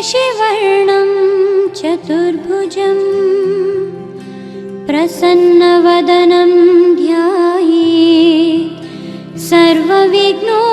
शशिवर्णं चतुर्भुजं प्रसन्नवदनं ध्यायेत् सर्वविघ्नोपशान्तये।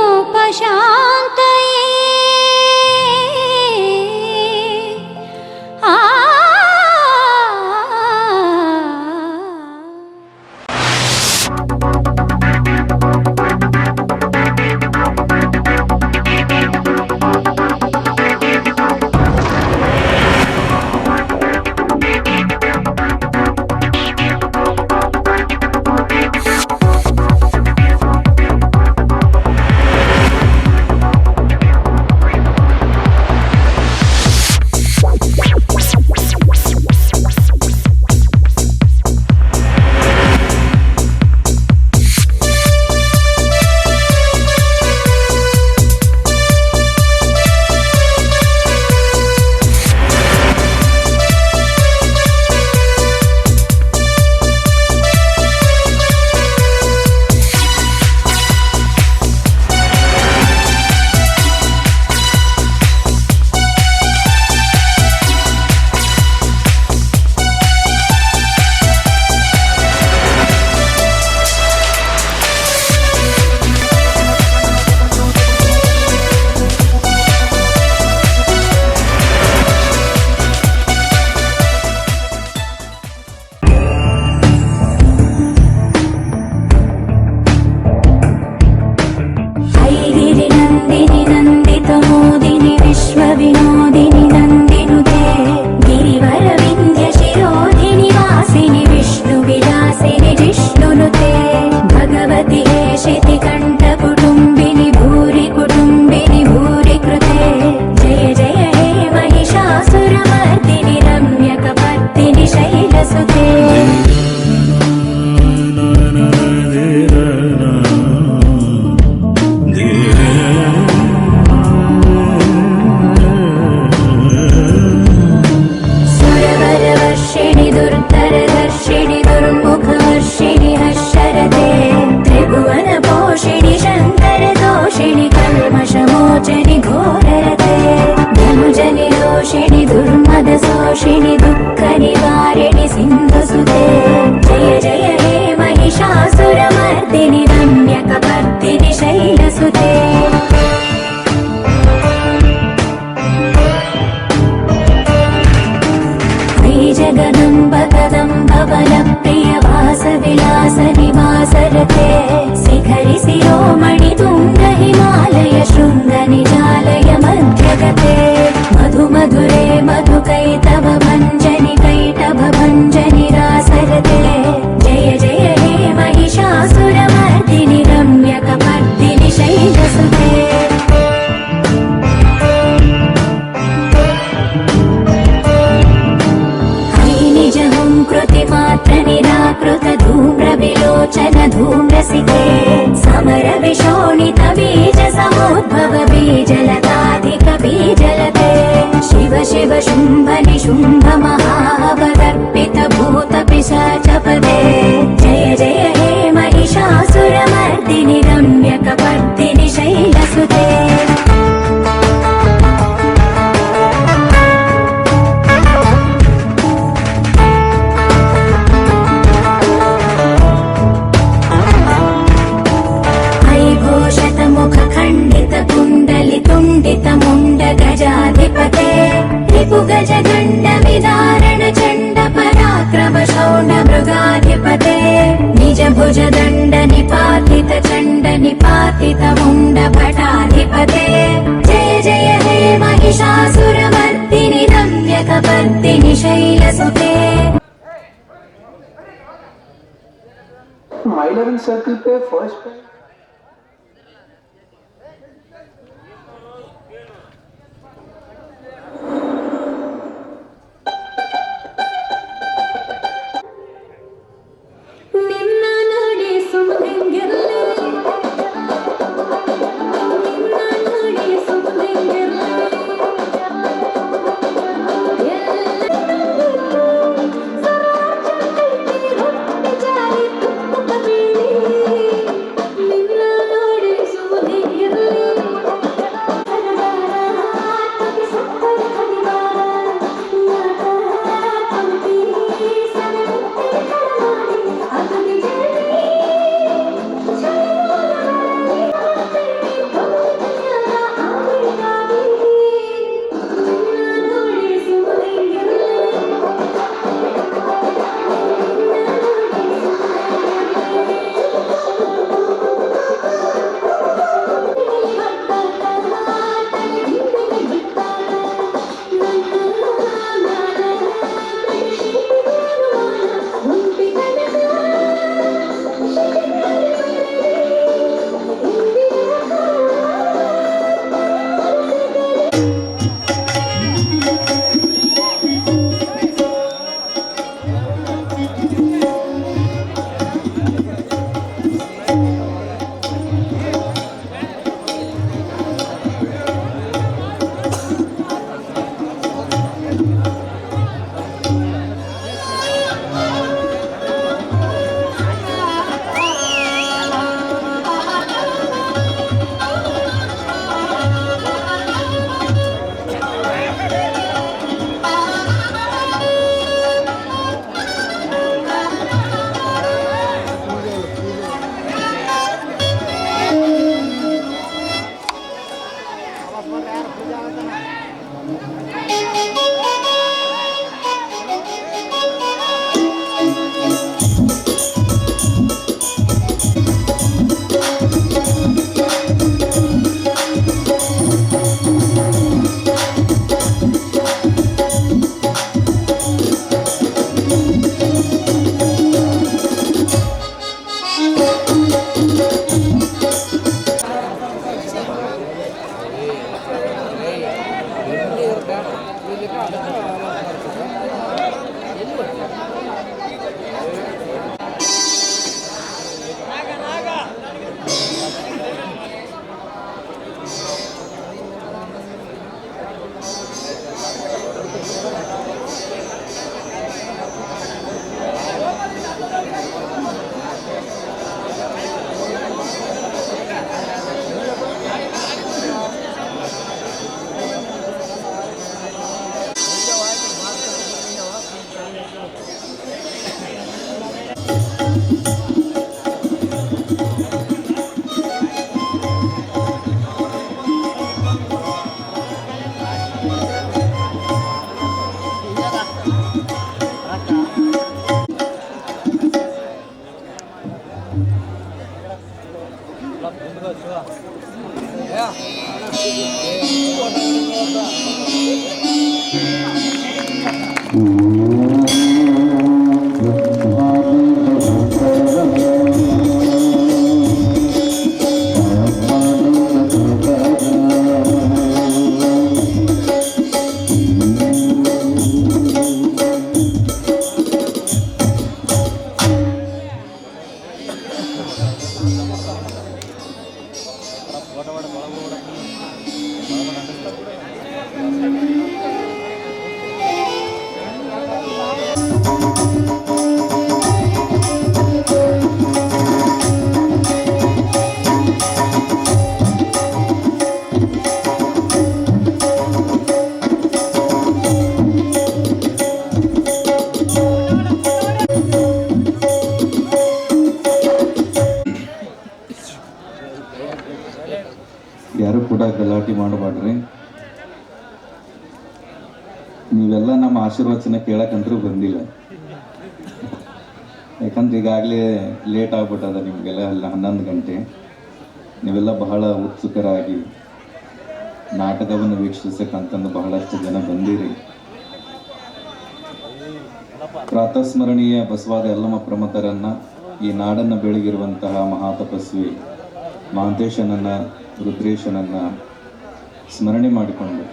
My 11 सर्कल पे फर्स्ट पे ಯಾರು ಕೂಡ ಗಲಾಟೆ ಮಾಡಬಾಡ್ರಿ. ನೀವೆಲ್ಲ ನಮ್ಮ ಆಶೀರ್ವಚನ ಕೇಳಕ್ಕಂತರೂ ಬಂದಿಲ್ಲ, ಯಾಕಂದ್ರೆ ಈಗಾಗಲೇ ಲೇಟ್ ಆಗ್ಬಿಟ್ಟದ ನಿಮಗೆಲ್ಲ. 11 ಗಂಟೆ. ನೀವೆಲ್ಲ ಬಹಳ ಉತ್ಸುಕರಾಗಿ ನಾಟಕವನ್ನು ವೀಕ್ಷಿಸಕ್ಕಂತಂದು ಬಹಳಷ್ಟು ಜನ ಬಂದಿರಿ. ಪ್ರಾತಸ್ಮರಣೀಯ ಬಸವಾದ ಯಲ್ಲಮ್ಮ ಪ್ರಮಥರನ್ನ, ಈ ನಾಡನ್ನು ಬೆಳಗಿರುವಂತಹ ಮಹಾತಪಸ್ವಿ ಮಹಾಂತೇಶನನ್ನ, ರುದ್ರೇಶನನ್ನ ಸ್ಮರಣೆ ಮಾಡಿಕೊಂಡು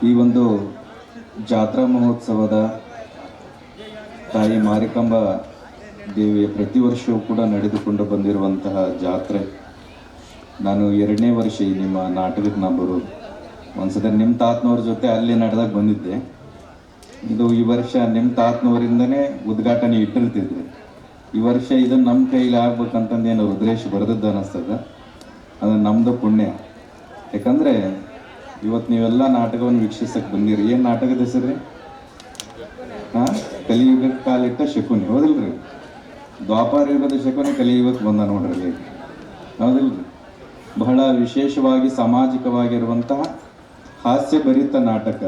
ಈ ಒಂದು ಜಾತ್ರಾ ಮಹೋತ್ಸವದ ತಾಯಿ ಮಾರಿಕಾಂಬ ದೇವಿಯ ಪ್ರತಿ ವರ್ಷವೂ ಕೂಡ ನಡೆದುಕೊಂಡು ಬಂದಿರುವಂತಹ ಜಾತ್ರೆ. ನಾನು 2ನೇ ವರ್ಷ ಈ ನಿಮ್ಮ ನಾಟಕಕ್ಕೆ ನಾ ಬರೋದು. ಒಂದ್ಸಲ ನಿಮ್ಮ ತಾತನವ್ರ ಜೊತೆ ಅಲ್ಲಿ ನಡೆದಾಗ ಬಂದಿದ್ದೆ. ಇದು ಈ ವರ್ಷ ನಿಮ್ಮ ತಾತನವರಿಂದನೇ ಉದ್ಘಾಟನೆ ಇಟ್ಟಿರ್ತಿದ್ವಿ. ಈ ವರ್ಷ ಇದನ್ನು ನಮ್ಮ ಕೈಲಿ ಆಗ್ಬೇಕಂತಂದೇನು ರುದ್ರೇಶ್ ಬರೆದದ್ದು ಅನ್ನಿಸ್ತದ. ಅದು ನಮ್ಮದು ಪುಣ್ಯ. ಯಾಕಂದರೆ ಇವತ್ತು ನೀವೆಲ್ಲ ನಾಟಕವನ್ನು ವೀಕ್ಷಿಸಕ್ಕೆ ಬಂದಿರಿ. ಏನು ನಾಟಕದ ಹೆಸರು? ಕಲಿಯುಗಕ್ಕೆ ಕಾಲಿಟ್ಟ ಶಕುನಿ, ಹೌದಿಲ್ರಿ? ದ್ವಾಪಾರ ಯುಗದ ಶಕುನಿ ಕಲಿಯುಗಕ್ಕೆ ಬಂದ ನೋಡ್ರಿ, ಹೌದಿಲ್ರಿ? ಬಹಳ ವಿಶೇಷವಾಗಿ ಸಾಮಾಜಿಕವಾಗಿರುವಂತಹ ಹಾಸ್ಯಭರಿತ ನಾಟಕ.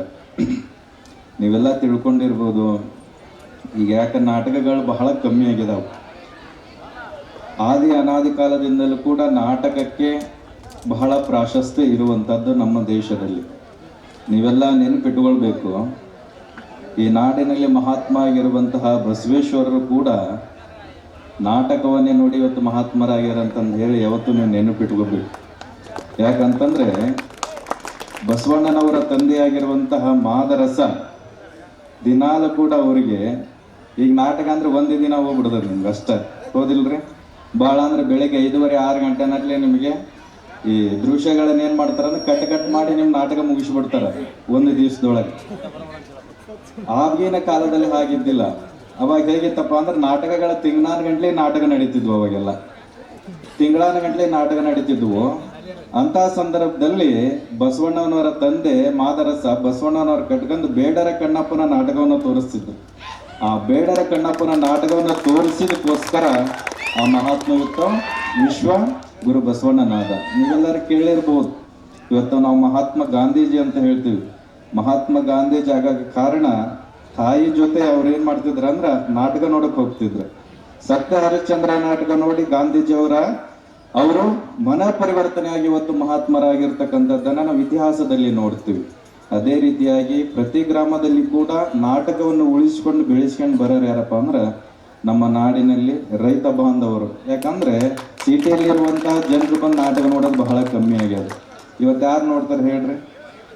ನೀವೆಲ್ಲ ತಿಳ್ಕೊಂಡಿರ್ಬೋದು, ಈಗ ಯಾಕೆ ನಾಟಕಗಳು ಬಹಳ ಕಮ್ಮಿ ಆಗಿದಾವೆ. ಅನಾದಿ ಕಾಲದಿಂದಲೂ ಕೂಡ ನಾಟಕಕ್ಕೆ ಬಹಳ ಪ್ರಾಶಸ್ತ್ಯ ಇರುವಂಥದ್ದು ನಮ್ಮ ದೇಶದಲ್ಲಿ. ನೀವೆಲ್ಲ ನೆನಪಿಟ್ಕೊಳ್ಬೇಕು, ಈ ನಾಡಿನಲ್ಲಿ ಮಹಾತ್ಮ ಆಗಿರುವಂತಹ ಬಸವೇಶ್ವರರು ಕೂಡ ನಾಟಕವನ್ನೇ ನೋಡಿ ಇವತ್ತು ಮಹಾತ್ಮರಾಗ್ಯಾರಂತಂದು ಹೇಳಿ ಯಾವತ್ತೂ ನೀವು ನೆನಪಿಟ್ಕೋಬೇಕು. ಯಾಕಂತಂದರೆ ಬಸವಣ್ಣನವರ ತಂದೆಯಾಗಿರುವಂತಹ ಮಾದರಸ ದಿನಾಲು ಕೂಡ ಅವರಿಗೆ, ಈಗ ನಾಟಕ ಅಂದ್ರೆ ಒಂದೇ ದಿನ ಹೋಗ್ಬಿಡ್ತದೆ ನಿಮ್ಗೆ ಅಷ್ಟೇ, ಹೌದಿಲ್ರಿ? ಭಾಳ ಅಂದ್ರೆ ಬೆಳಗ್ಗೆ 5:30 6 ಗಂಟೆನಲ್ಲೇ ನಿಮಗೆ ಈ ದೃಶ್ಯಗಳನ್ನ ಏನು ಮಾಡ್ತಾರೆ ಅಂದ್ರೆ ಕಟ್ ಮಾಡಿ ನಿಮ್ಮ ನಾಟಕ ಮುಗಿಸ್ಬಿಡ್ತಾರೆ ಒಂದು ದಿವಸದೊಳಗೆ. ಆಗಿನ ಕಾಲದಲ್ಲಿ ಹಾಗಿದ್ದಿಲ್ಲ. ಅವಾಗ ಹೇಗಿತ್ತಪ್ಪ ಅಂದ್ರೆ ನಾಟಕಗಳ ತಿಂಗಳಾನ ಗಂಟ್ಲೆ ನಾಟಕ ನಡೀತಿದ್ವು. ಅವಾಗೆಲ್ಲ ತಿಂಗಳಾನ ಗಂಟ್ಲೆ ನಾಟಕ ನಡೀತಿದ್ವು. ಅಂತ ಸಂದರ್ಭದಲ್ಲಿ ಬಸವಣ್ಣನವರ ತಂದೆ ಮಾದರಸ ಬಸವಣ್ಣನವರ ಕಟ್ಕೊಂಡು ಬೇಡರ ಕಣ್ಣಪ್ಪನ ನಾಟಕವನ್ನು ತೋರಿಸ್ತಿದ್ರು. ಆ ಬೇಡರ ಕಣ್ಣಪ್ಪನ ನಾಟಕವನ್ನು ತೋರಿಸಿದಕ್ಕೋಸ್ಕರ ಆ ಮಹಾತ್ಮಯುಕ್ತ ವಿಶ್ವ ಗುರು ಬಸವಣ್ಣನಾದ. ನೀವೆಲ್ಲರೂ ಕೇಳಿರ್ಬೋದು. ಇವತ್ತು ನಾವು ಮಹಾತ್ಮ ಗಾಂಧೀಜಿ ಅಂತ ಹೇಳ್ತೀವಿ. ಮಹಾತ್ಮ ಗಾಂಧೀಜಿ ಆಗೋಕ್ಕೆ ಕಾರಣ ತಾಯಿ ಜೊತೆ ಅವ್ರು ಏನು ಮಾಡ್ತಿದ್ರು ಅಂದ್ರೆ ನಾಟಕ ನೋಡಕ್ಕೆ ಹೋಗ್ತಿದ್ರು. ಸತ್ಯ ಹರಿಶ್ಚಂದ್ರ ನಾಟಕ ನೋಡಿ ಗಾಂಧೀಜಿಯವರ ಅವರು ಮನ ಪರಿವರ್ತನೆಯಾಗಿ ಇವತ್ತು ಮಹಾತ್ಮರಾಗಿರ್ತಕ್ಕಂಥದ್ದನ್ನು ನಾವು ಇತಿಹಾಸದಲ್ಲಿ ನೋಡ್ತೀವಿ. ಅದೇ ರೀತಿಯಾಗಿ ಪ್ರತಿ ಗ್ರಾಮದಲ್ಲಿ ಕೂಡ ನಾಟಕವನ್ನು ಉಳಿಸ್ಕೊಂಡು ಬೆಳೆಸ್ಕೊಂಡು ಬರೋರು ಯಾರಪ್ಪ ಅಂದ್ರೆ ನಮ್ಮ ನಾಡಿನಲ್ಲಿ ರೈತ ಬಾಂಧವರು. ಯಾಕಂದ್ರೆ ಸಿಟಿಯಲ್ಲಿರುವಂತಹ ಜನರು ಬಂದು ನಾಟಕ ನೋಡೋದು ಬಹಳ ಕಮ್ಮಿ ಆಗ್ಯದ. ಇವತ್ತು ಯಾರು ನೋಡ್ತಾರೆ ಹೇಳ್ರಿ?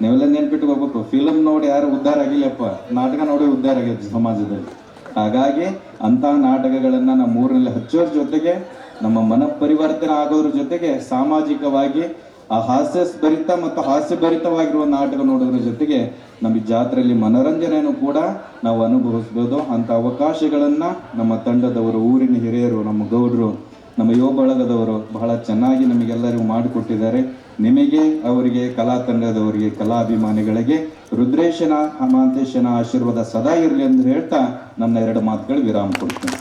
ನೀವೆಲ್ಲ ನೆನ್ಪಿಟ್ಕೋಬೇಕು, ಫಿಲಮ್ ನೋಡಿ ಯಾರು ಉದ್ಧಾರ ಆಗಿಲ್ಲಪ್ಪ, ನಾಟಕ ನೋಡಿ ಉದ್ಧಾರ ಆಗ್ಯದ ಸಮಾಜದಲ್ಲಿ. ಹಾಗಾಗಿ ಅಂತಹ ನಾಟಕಗಳನ್ನು ನಮ್ಮ ಊರಿನಲ್ಲಿ ಹಚ್ಚೋದ್ರ ಜೊತೆಗೆ ನಮ್ಮ ಮನ ಪರಿವರ್ತನೆ ಆಗೋದ್ರ ಜೊತೆಗೆ ಸಾಮಾಜಿಕವಾಗಿ ಆ ಹಾಸ್ಯಭರಿತ ಮತ್ತು ಹಾಸ್ಯಭರಿತವಾಗಿರುವ ನಾಟಕ ನೋಡೋದ್ರ ಜೊತೆಗೆ ನಮ್ಮ ಜಾತ್ರೆಯಲ್ಲಿ ಮನೋರಂಜನೆಯನ್ನು ಕೂಡ ನಾವು ಅನುಭವಿಸ್ಬೋದು. ಅಂಥ ಅವಕಾಶಗಳನ್ನು ನಮ್ಮ ತಂಡದವರು, ಊರಿನ ಹಿರಿಯರು, ನಮ್ಮ ಗೌಡರು, ನಮ್ಮ ಯುವ ಬಳಗದವರು ಬಹಳ ಚೆನ್ನಾಗಿ ನಮಗೆಲ್ಲರಿಗೂ ಮಾಡಿಕೊಟ್ಟಿದ್ದಾರೆ. ನಿಮಗೆ, ಅವರಿಗೆ, ಕಲಾ ತಂಡದವರಿಗೆ, ಕಲಾಭಿಮಾನಿಗಳಿಗೆ ರುದ್ರೇಶನ ಮಹಾಂತೇಶನ ಆಶೀರ್ವಾದ ಸದಾ ಇರಲಿ ಎಂದು ಹೇಳ್ತಾ ನನ್ನ 2 ಮಾತುಗಳು ವಿರಾಮ ಕೊಡ್ತೀನಿ.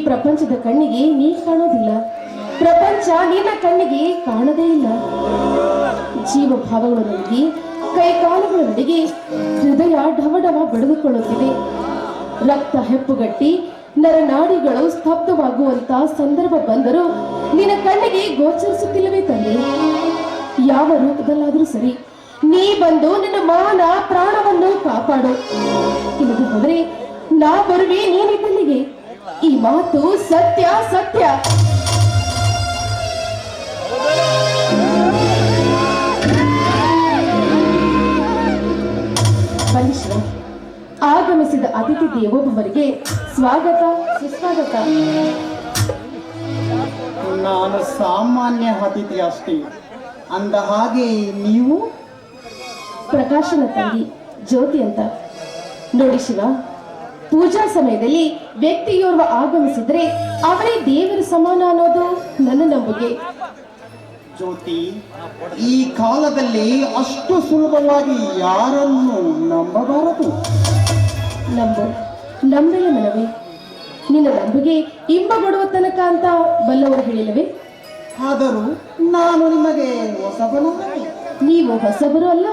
ಪ್ರಪಂಚದ ಕಣ್ಣಿಗೆ ನೀ ಕಾಣೋದಿಲ್ಲ, ಪ್ರಪಂಚ ನಿನ್ನ ಕಣ್ಣಿಗೆ ಕಾಣದೇ ಇಲ್ಲ. ಜೀವ ಭಾವಗಳ ನಡುಗೆ, ಕೈಕಾಲುಗಳ ನಡುಗೆ ಹೃದಯ ಢವಢವ ಬಡಿದುಕೊಳ್ಳುತ್ತಿದೆ. ರಕ್ತ ಹೆಪ್ಪುಗಟ್ಟಿ ನರನಾಡಿಗಳು ಸ್ತಬ್ಧವಾಗುವಂತ ಸಂದರ್ಭ ಬಂದರೂ ನಿನ್ನ ಕಣ್ಣಿಗೆ ಗೋಚರಿಸುತ್ತಿಲ್ಲವೇ ತಂದೆ? ಯಾವ ರೂಪದಲ್ಲಾದರೂ ಸರಿ, ನೀ ಬಂದು ನಿನ್ನ ಮಾನ ಪ್ರಾಣವನ್ನು ಕಾಪಾಡು. ಇಲ್ಲದೆ ಹೋದರೆ ನಾ ಬರುವೆ ನೀನಿದ್ದಲ್ಲಿಗೆ. ಈ ಮಾತು ಸತ್ಯ ಸತ್ಯ. ಬನ್ನಿ ಶಿವ. ಆಗಮಿಸಿದ ಅತಿಥಿ ದೇವೋಭವರಿಗೆ ಸ್ವಾಗತ ಸುಸ್ವಾಗತ. ನಾನು ಸಾಮಾನ್ಯ ಅತಿಥಿ ಅಷ್ಟೇ. ಅಂದ ಹಾಗೆ ನೀವು? ಪ್ರಕಾಶನ ತಂಗಿ ಜ್ಯೋತಿ ಅಂತ. ನೋಡಿ ಶಿವ, ಪೂಜಾ ಸಮಯದಲ್ಲಿ ವ್ಯಕ್ತಿಯೋರ್ವ ಆಗಮಿಸಿದ್ರೆ ಅವರೇ ದೇವರ ಸಮಾನ ಅನ್ನೋದು ನನ್ನ ನಂಬಿಕೆ. ಜ್ಯೋತಿ, ಈ ಕಾಲದಲ್ಲಿ ಅಷ್ಟು ಸುಲಭವಾಗಿ ಯಾರನ್ನು ನಂಬಬಾರದು. ನಂಬಲೆ ಮನವೇ. ನಿನ್ನ ನಂಬಿಕೆ ಇಂಬಗೊಡುವ ತನಕ ಅಂತ ಬಲ್ಲವರು ಹೇಳಿಲ್ಲವೇ? ಆದರೂ ನಾನು ನಿಮಗೆ ಹೊಸಬನಲ್ಲವೇ? ನೀವು ಹೊಸಬರು ಅಲ್ಲ,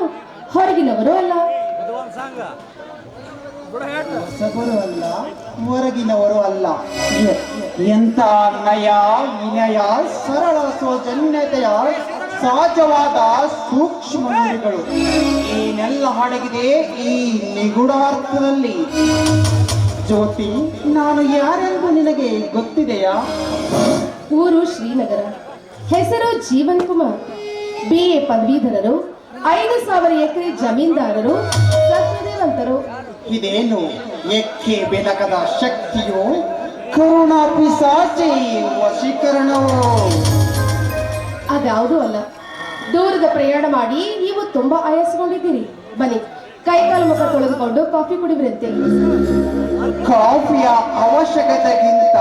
ಹೊರಗಿನವರು ಅಲ್ಲ. ಹೊಸಬರು ಅಲ್ಲ, ಹೊರಗಿನವರು ಅಲ್ಲ. ಎಂಥ ನಯ ವಿನಯ ಸರಳ ಸೌಜನ್ಯತೆಯ ಸಹಜವಾದ ಸೂಕ್ಷ್ಮ ನುಡಿಗಳು ಏನೆಲ್ಲ ಅಡಗಿದೆ ಈ ನಿಗೂಢಾರ್ಥದಲ್ಲಿ. ಜ್ಯೋತಿ, ನಾನು ಯಾರೆಂದು ನಿನಗೆ ಗೊತ್ತಿದೆಯಾ? ಊರು ಶ್ರೀನಗರ, ಹೆಸರು ಜೀವನ್ ಕುಮಾರ್, BA ಪದವೀಧರರು, 5,000 ಎಕರೆ ಜಮೀನ್ದಾರರು, ಸತ್ಯದೇವಂತರು. ಇದೇನು ಎಕ್ಕೆ ಬೆನಕದ ಶಕ್ತಿಯೋ, ಕರುಣಾ ಪಿಸಾಚಿ ವಶೀಕರಣವೋ? ಅದ್ಯಾವುದೂ ಅಲ್ಲ. ದೂರದ ಪ್ರಯಾಣ ಮಾಡಿ ನೀವು ತುಂಬಾ ಆಯಾಸಗೊಂಡಿದ್ದೀರಿ. ಬನ್ನಿ, ಕೈಕಾಲು ಮುಖ ತೊಳೆದುಕೊಂಡು ಕಾಫಿ ಕುಡಿದ್ರಂತೆ. ಕಾಫಿಯ ಅವಶ್ಯಕತೆಗಿಂತ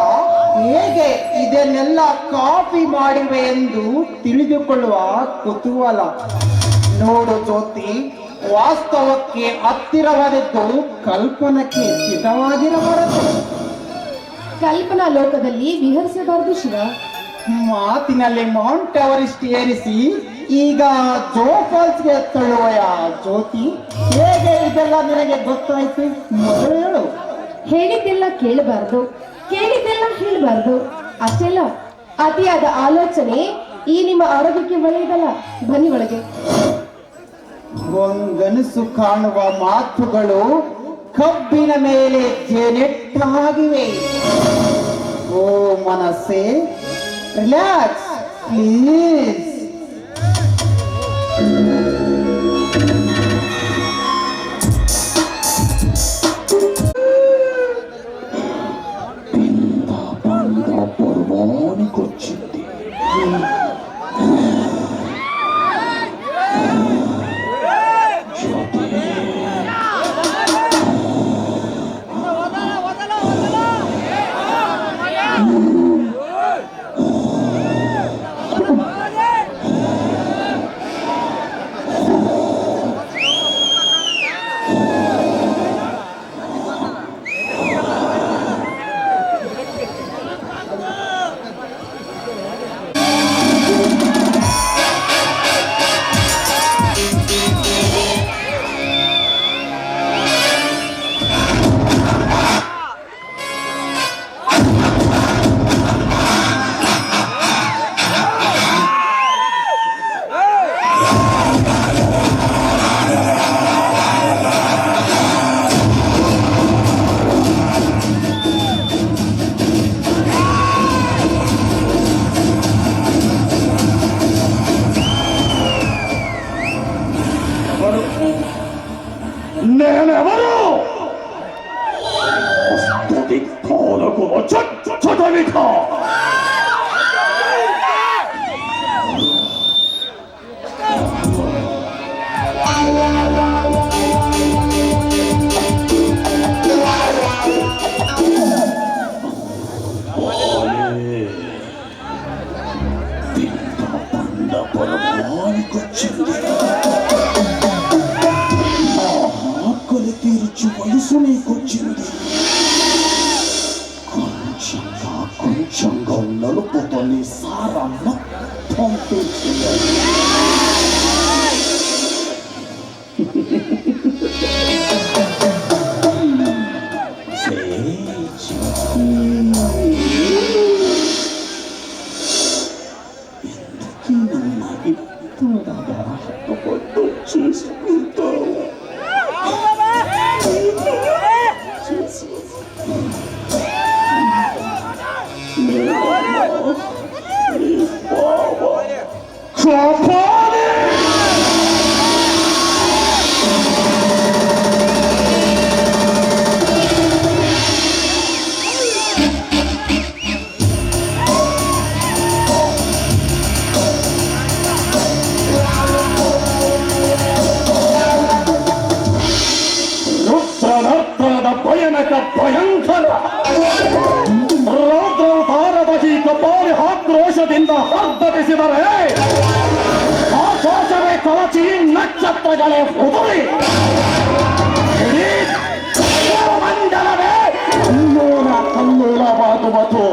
ಹೇಗೆ ಇದನ್ನೆಲ್ಲ ಕಾಫಿ ಮಾಡಿವೆ ಎಂದು ತಿಳಿದುಕೊಳ್ಳುವ ಕುತೂಹಲ. ನೋಡು ಜ್ಯೋತಿ, ವಾಸ್ತವಕ್ಕೆ ಹತ್ತಿರವಾದದ್ದು ಕಲ್ಪನಕ್ಕೆ ಚಿತವಾಗಿರಬಾರದು. ಕಲ್ಪನಾ ಲೋಕದಲ್ಲಿ ವಿಹರಿಸಬಾರದು ಶಿವ. ಮಾತಿನಲ್ಲಿ ಮೌಂಟ್ ಎವರೆಸ್ಟ್ ಏರಿಸಿ ಈಗ ಜೋಫಾಲ್ಸ್ಗೆ ತಳ್ಳುವಯ ಜ್ಯೋತಿ? ಹೇಗೆ ಇದೆಲ್ಲ ನಿನಗೆ ಗೊತ್ತಾಯ್ತು? ಮೊದಲು ಹೇಳು. ಹೇಳಿದ್ದೆಲ್ಲ ಕೇಳಬಾರ್ದು, ಕೇಳಿದ್ದೆಲ್ಲ ಹೇಳಬಾರ್ದು. ಅಷ್ಟೆಲ್ಲ ಅತಿಯಾದ ಆಲೋಚನೆ ಈ ನಿಮ್ಮ ಆರೋಗ್ಯಕ್ಕೆ ಒಳ್ಳೆಯದಲ್ಲ. ಬನ್ನಿ ಒಳಗೆ. ಒಂಗನಸು ಕಾಣುವ ಮಾತುಗಳು ಕಬ್ಬಿನ ಮೇಲೆ ಜೇನೆಟ್ಟಾಗಿವೆ. ಓ ಮನಸ್ಸೇ, ರಿಲ್ಯಾಕ್ಸ್ ಪ್ಲೀಸ್. నేనెవరు? స్తుతి పాలకు చదవిక పరమానికొచ్చింది. ఆకలి తీర్చి వయసు నీకొచ్చింది. కొంచెంగా నలుపుతో నీ సారా మొత్తం తీర్చేయాలి. చేసుకుంటావు ಬಯಸಿದರೆ ಆಕಾಶವೇ ಕವಚಿ ನಕ್ಷತ್ರಗಳೇ ಉದುರಿ ಇಡೀ ಮಂಡಲವೇ ಕಲ್ಲೋಲ ಕಲ್ಲೋಲವಾಗುವುದು.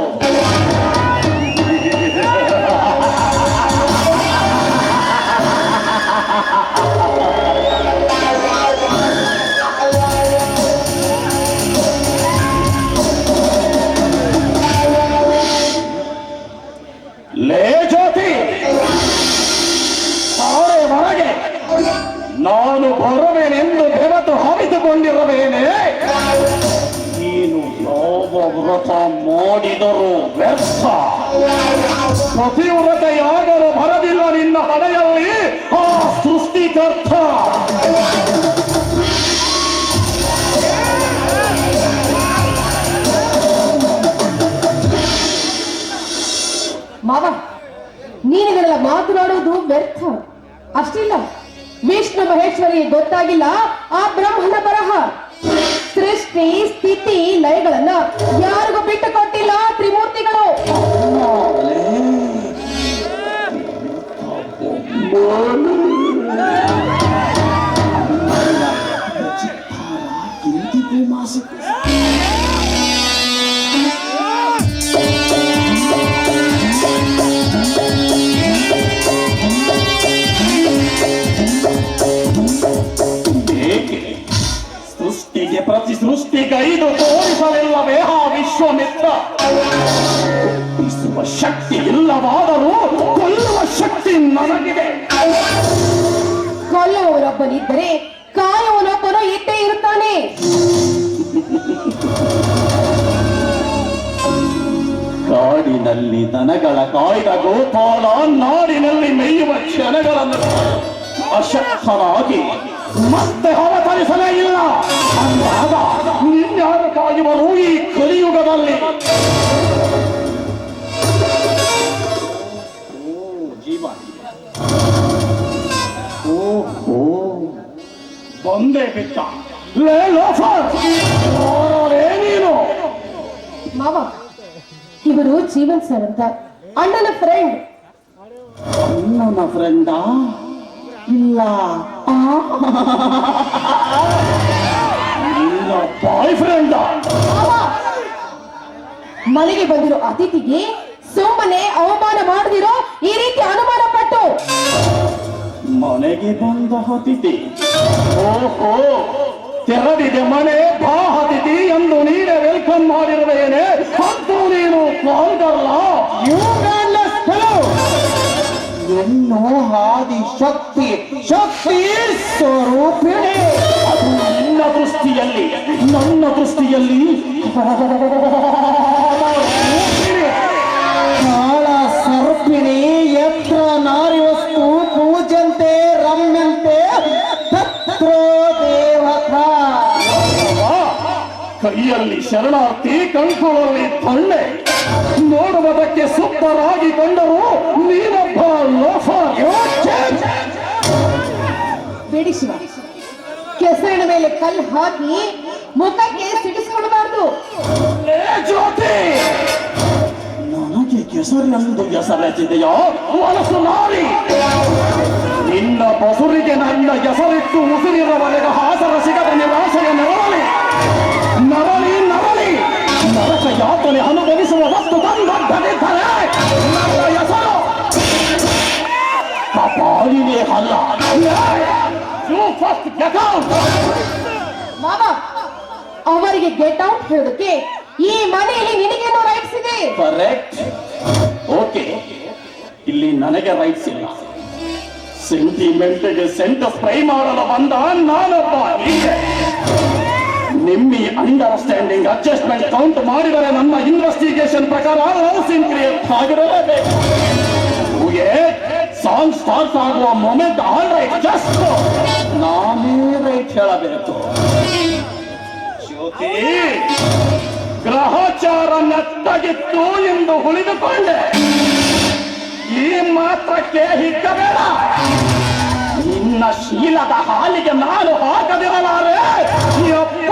ಲೇ ಜ್ಯೋತಿ, ಸಾರೆ ಹೊರಗೆ ನಾನು ಬರುವೆನೆಂದು ಬೆವತು ಹರಿದುಕೊಂಡಿರುವೇನೆ. ನೀನು ಯಾವ ವ್ರತ ಮಾಡಿದರೂ ವ್ಯರ್ಥ. ಪತಿವ್ರತೆಯಾಗಲು ಬರದಿಲ್ಲ ನಿನ್ನ ಹಣೆಯಲ್ಲಿ ಆ ಸೃಷ್ಟಿಕರ್ತ. ಮಾವ, ನೀನಿದೆಲ್ಲ ಮಾತನಾಡುವುದು ವ್ಯರ್ಥ. ಅಷ್ಟಿಲ್ಲ, ವಿಷ್ಣು ಮಹೇಶ್ವರಿಗೆ ಗೊತ್ತಾಗಿಲ್ಲ ಆ ಬ್ರಹ್ಮನ ಬರಹ. ಸೃಷ್ಟಿ ಸ್ಥಿತಿ ಲಯಗಳನ್ನ ಯಾರಿಗೂ ಬಿಟ್ಟು ಕೊಟ್ಟಿಲ್ಲ ತ್ರಿಮೂರ್ತಿಗಳು. ಎಂದಿಗೂ ಮಾಸಿಕ ಸೃಷ್ಟಿಗೆ ಪ್ರತಿ ಸೃಷ್ಟಿಗೈದು ತೋರಿಸಲಿಲ್ಲವೇ ಆ ವಿಶ್ವಮಿತ್ರ. ಹುಟ್ಟಿಸುವ ಶಕ್ತಿ ಇಲ್ಲವಾದರೂ ಕೊಲ್ಲುವ ಶಕ್ತಿ ನನಗಿದೆ. ಕೊಲ್ಲುವವರೊಬ್ಬನಿದ್ದರೆ ಕಾಯುವನೊಬ್ಬನು ಇದ್ದೇ ಇರುತ್ತಾನೆ. ಕಾಡಿನಲ್ಲಿ ದನಗಳ ಕಾಯ್ದ ಗೋಪಾಲ ನಾಡಿನಲ್ಲಿ ಮೇಯುವ ಕ್ಷಣಗಳನ್ನು ಅಶಕ್ತರಾಗಿ ಮತ್ತೆ ಅವತರಿಸಲೇ ಇಲ್ಲ ಅಂದಾಗ ನಿನ್ಯಾರು ಕಾಯುವರು ಈ ಕಲಿಯುಗದಲ್ಲಿ? ಓಹೋ, ಬಂದೇ ಬಿಟ್ಟ. ಲೇ ಲೋಫರ್, ಯಾರೇ ನೀನು? ಮಾವ, ಇವರು ಜೀವನ್ ಸರ್ ಅಂತ ಅಣ್ಣನ ಫ್ರೆಂಡ್. ನನ್ನ ಫ್ರೆಂಡಾ? ಇಲ್ಲ, ಇಲ್ಲ ಬಾಯ್ ಫ್ರೆಂಡ. ಮನೆಗೆ ಬಂದಿರೋ ಅತಿಥಿಗೆ ಸುಮ್ಮನೆ ಅವಮಾನ ಮಾಡದಿರೋ ಈ ರೀತಿ ಅನುಮಾನ ಪಟ್ಟು. ಮನೆಗೆ ಬಂದ ಅತಿಥಿ? ಓಹೋ, ತೆರದಿದೆ ಮನೆ, ಬಾ ಅತಿಥಿ ಎಂದು ನೀನೇ ವೆಲ್ಕಮ್ ಮಾಡಿರುವೇನೆ. ಮತ್ತು ನೀನು ಕಾಲ್ಗಲ್ಲ. ಎನ್ನು ಆದಿ ಶಕ್ತಿ, ಶಕ್ತಿ ಸ್ವರೂಪಿಣಿ. ಅದು ನಿನ್ನ ದೃಷ್ಟಿಯಲ್ಲಿ, ನನ್ನ ದೃಷ್ಟಿಯಲ್ಲಿ ಕಾಳ ಸರ್ಪಿಣಿ. ಯತ್ರ ನಾರಿ ವಸ್ತು ಪೂಜಂತೆ ರಮ್ಯಂತೆ ತತ್ರೋ ದೇವತಾ. ಕೈಯಲ್ಲಿ ಶರಣಾರ್ಥಿ, ಕಣ್ಕೊಳ್ಳಲ್ಲಿ ತೊಳ್ಳೆ. ನೋಡುವುದಕ್ಕೆ ಸುಪ್ಪರಾಗಿ ಕಂಡರು ನೀನೊಬ್ಬ ಲೋಫರ್. ಬೇಡಿ ಶಿವ, ಕೆಸರಿನ ಮೇಲೆ ಕಲ್ಲು ಹಾಕಿ ಮುಖಕ್ಕೆ ಸಿಡಿಸಿಕೊಳ್ಳಬಾರದು. ಜ್ಯೋತಿ, ನನಗೆ ಕೆಸರೆಂದು ಹೆಸರೆತ್ತಿದೆಯೋ ವಲಸು ನಾರಿ? ನಿನ್ನ ಬಸುರಿಗೆ ನನ್ನ ಹೆಸರಿಟ್ಟು ಉಸಿರಿರುವವರೆಗೆ ಹಾಸರ ಸಿಗದ ನಿರಾಶೆಯ ನೆರವಲಿ ನರಳಿ ನರಳಿ ನರಕ ಯಾತನೆ ಅನುಭವಿಸುವ ವಸ್ತು ತಂದಿದ್ದರೆ ನನ್ನ ಹೆಸರು ಕಪಾಲಿನೇ ಅಲ್ಲ. You first get out. ಮಾವ, ಅವರಿಗೆ ಗೆಟ್ ಔಟ್ ಹೇಳೋದಕ್ಕೆ ಈ ಮನೆಯಲ್ಲಿ ನಿನಗೇನೋ ರೈಟ್ಸ್ ಇದೆ. ಕರೆಕ್ಟ್. ಓಕೆ, ಇಲ್ಲಿ ನನಗೆ ರೈಟ್ಸ್ ಇಲ್ಲ. ಸೆಂಟಿಮೆಂಟ್ಗೆ ಸೆಂಟ್ ಸ್ಪ್ರೈ ಮಾಡಲು ಬಂದ ನಾನೊಬ್ಬ ಹೀಗೆ. ನಿಮ್ಮ ಅಂಡರ್ಸ್ಟ್ಯಾಂಡಿಂಗ್ ಅಡ್ಜಸ್ಟ್ಮೆಂಟ್ ಕೌಂಟ್ ಮಾಡಿದರೆ ನನ್ನ ಇನ್ವೆಸ್ಟಿಗೇಷನ್ ಪ್ರಕಾರ ಲವ್ ಸೀನ್ ಕ್ರಿಯೇಟ್ ಆಗಿರಲೇಬೇಕು. ಸಾಂಗ್ ಸ್ಟಾರ್ಟ್ ಆಗುವ ಮೊಮೆಂಟ್ ಆಲ್ ರೈಟ್, ಜಸ್ಟ್ ನಾನೇ ರೈಟ್ ಹೇಳಬೇಕು. ಜ್ಯೋತಿ, ಗ್ರಹಚಾರ ನೆಟ್ಟಗಿತ್ತು ಎಂದು ಉಳಿದುಕೊಂಡೆ. ಈ ಮಾತ್ರಕ್ಕೆ ಹಿಕ್ಕಬೇಡ. ನಿನ್ನ ಶೀಲದ ಹಾಲಿಗೆ ನಾನು ಹಾಕದಿರಲಾರೆ. ಯಪ್ಪ.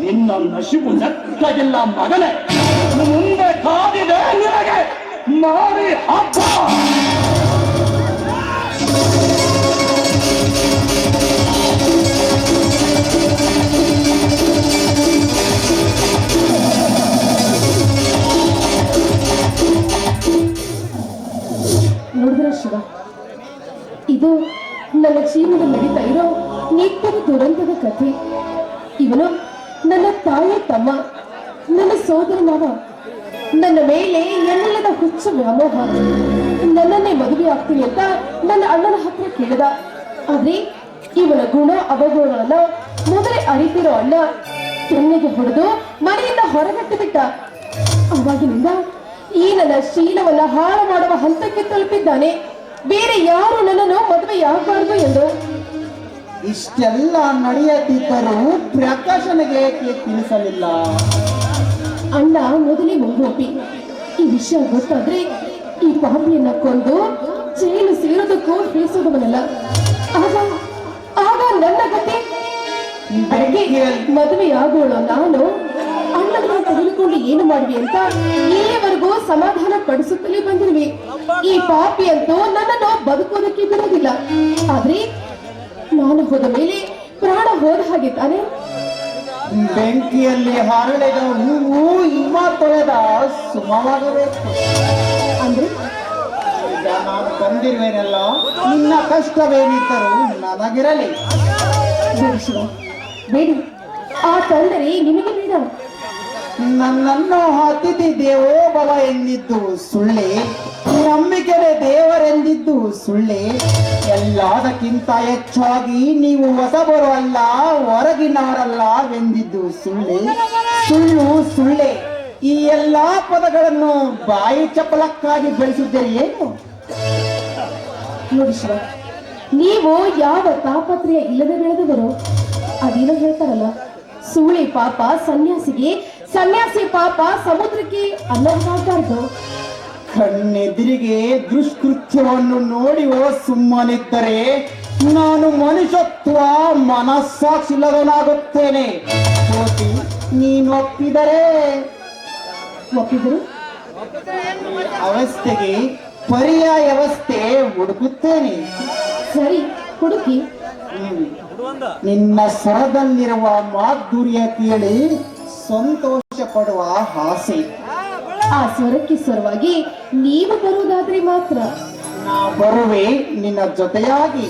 ನಿನ್ನ ನಶಿವು ನೆಟ್ಟಗಿಲ್ಲ ಮಗನೇ. ಮುಂದೆ ಕಾದಿದೆ ನಿನಗೆ ಮಾರಿ ಹಬ್ಬ. ನೋಡಿದ್ರ ಶಿವ, ಇದು ನನ್ನ ಜೀವನದಲ್ಲಿ ನಡೀತಾ ಇರೋ ನಿತ್ಯದ ದುರಂತದ ಕಥೆ. ಇವನು ನನ್ನ ತಾಯಿ ತಮ್ಮ, ನನ್ನ ಸೋದರ ಮಾವ. ನನ್ನ ಮೇಲೆ ಎನ್ನಲ್ಲದ ಹುಚ್ಚ ವ್ಯಾಮೋಹ. ನನ್ನನ್ನೇ ಮದುವೆ ಆಗ್ತೀನಿ ಅಂತ ನನ್ನ ಅಣ್ಣನ ಹತ್ರ ಕೇಳಿದ. ಆದ್ರೆ ಇವನ ಗುಣ ಅವಗುಣಗಳನ್ನ ಮೊದಲೇ ಅರಿತಿರೋ ಅಣ್ಣ ಕೆನ್ನೆಗೆ ಹೊಡೆದು ಮನೆಯಿಂದ ಹೊರಗಟ್ಟು ಬಿಟ್ಟ. ಅವಾಗಿನಿಂದ ಈ ನನ್ನ ಶೀಲವನ್ನ ಹಾಳು ಮಾಡುವ ಹಂತಕ್ಕೆ ತಲುಪಿದ್ದಾನೆ. ಬೇರೆ ಯಾರು ನನ್ನನ್ನು ಮದುವೆಯಾಗಬಾರದು ಎಂದು. ಇಷ್ಟೆಲ್ಲ ನಡೆಯದಿದ್ದರೂ ಪ್ರಕಾಶನಿಗೆ ಏಕೆ ತಿಳಿಸಲಿಲ್ಲ? ಅಣ್ಣ ಮೊದಲೇ ಮುಂಗೋಪಿ. ಈ ವಿಷಯ ಗೊತ್ತಾದ್ರೆ ಈ ಪಾಪಿಯನ್ನ ಕೊಂದು ಜೈಲು ಸೇರೋದಕ್ಕೂ ತಿಳಿಸೋದವನಲ್ಲ. ಆಗ ಆಗ ನನ್ನ ಗತಿ ಮದುವೆಯಾಗೋಳು ನಾನು ಅಣ್ಣನನ್ನು ತೆಗೆದುಕೊಂಡು ಏನು ಮಾಡುವೆ ಅಂತ ಇಲ್ಲಿವರೆಗೂ ಸಮಾಧಾನ ಪಡಿಸುತ್ತಲೇ ಬಂದಿರುವೆ. ಈ ಪಾಪಿ ಅಂತೂ ನನ್ನನ್ನು ಬದುಕೋದಕ್ಕೆ ಬಿಡುವುದಿಲ್ಲ. ಆದ್ರೆ ನಾನು ಹೋದ ಮೇಲೆ ಪ್ರಾಣ ಹೋದ ಹಾಗೆ ತಾನೆ. ಬೆಂಕಿಯಲ್ಲಿ ಹರಳಿದ ಹೂವು ಹಿಮ ತೊಳೆದ ಸುಮವಾಗಬೇಕು ಅಂದ್ರೆ ಈಗ ನಾನು ಬಂದಿರುವೇನಲ್ಲ, ನಿನ್ನ ಕಷ್ಟವೇನಿದ್ದರೂ ನನಗಿರಲಿ. ಬೇಡಿ ಶಿವ, ಬೇಡಿ. ಆ ತೊಂದರೆ ನಿಮಗೆ ಬೇಡ. ನನ್ನನ್ನು ಅತಿಥಿ ದೇವೋಭವ ಎಂದಿದ್ದು ಸುಳ್ಳೆ, ನಂಬಿಕೆಗೆ ದೇವರೆಂದಿದ್ದು ಸುಳ್ಳೆ. ಎಲ್ಲದಕ್ಕಿಂತ ಹೆಚ್ಚಾಗಿ ನೀವು ಹೊಸಬರು ಅಲ್ಲ, ಹೊರಗಿನವರಲ್ಲ ಎಂದಿದ್ದು ಸುಳ್ಳೆ. ಸುಳ್ಳು ಸುಳ್ಳೆ. ಈ ಎಲ್ಲಾ ಪದಗಳನ್ನು ಬಾಯಿ ಚಪಲಕ್ಕಾಗಿ ಬೆಳೆಸಿದ್ದೀರಿ ಏನು? ನೋಡಿ ಶಿವ, ನೀವು ಯಾವ ತಾಪತ್ರೆಯ ಇಲ್ಲದೆ ಬೆಳೆದವರು. ಅದೇನೋ ಹೇಳ್ತಾರಲ್ಲ, ಸೂಳೆ ಪಾಪ ಸನ್ಯಾಸಿಗೆ, ಸನ್ಯಾಸಿ ಪಾಪ ಸಮುದ್ರಕ್ಕೆ ಅನ್ನವಾಗಬಾರ್ದು. ಕಣ್ಣೆದಿರಿಗೆ ದುಷ್ಕೃತ್ಯವನ್ನು ನೋಡಿ ಸುಮ್ಮನಿದ್ದರೆ ನಾನು ಮನುಷ್ಯತ್ವ ಮನಸ್ಸಾಕ್ಷಿಲ್ಲದನಾಗುತ್ತೇನೆ. ಜ್ಯೋತಿ, ನೀನು ಒಪ್ಪಿದರೆ ಅವಸ್ಥೆಗೆ ಪರ್ಯಾಯ ವ್ಯವಸ್ಥೆ ಹುಡುಕುತ್ತೇನೆ. ಸರಿ, ಹುಡುಕಿ. ನಿನ್ನ ಸ್ವರದಲ್ಲಿರುವ ಮಾಧುರ್ಯ ಕೇಳಿ ಸಂತೋಷ ಪಡುವ ಆಸೆ. ಆ ಸ್ವರಕ್ಕೆ ಸ್ವರವಾಗಿ ನೀವು ಬರುವುದಾದ್ರೆ ಮಾತ್ರ. ನಾ ಬರುವೆ ನಿನ್ನ ಜೊತೆಯಾಗಿ.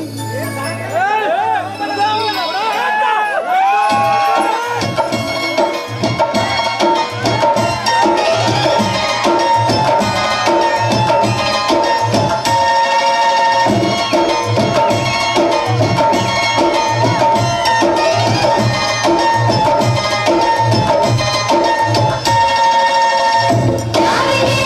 ಯಾರಿಗೆ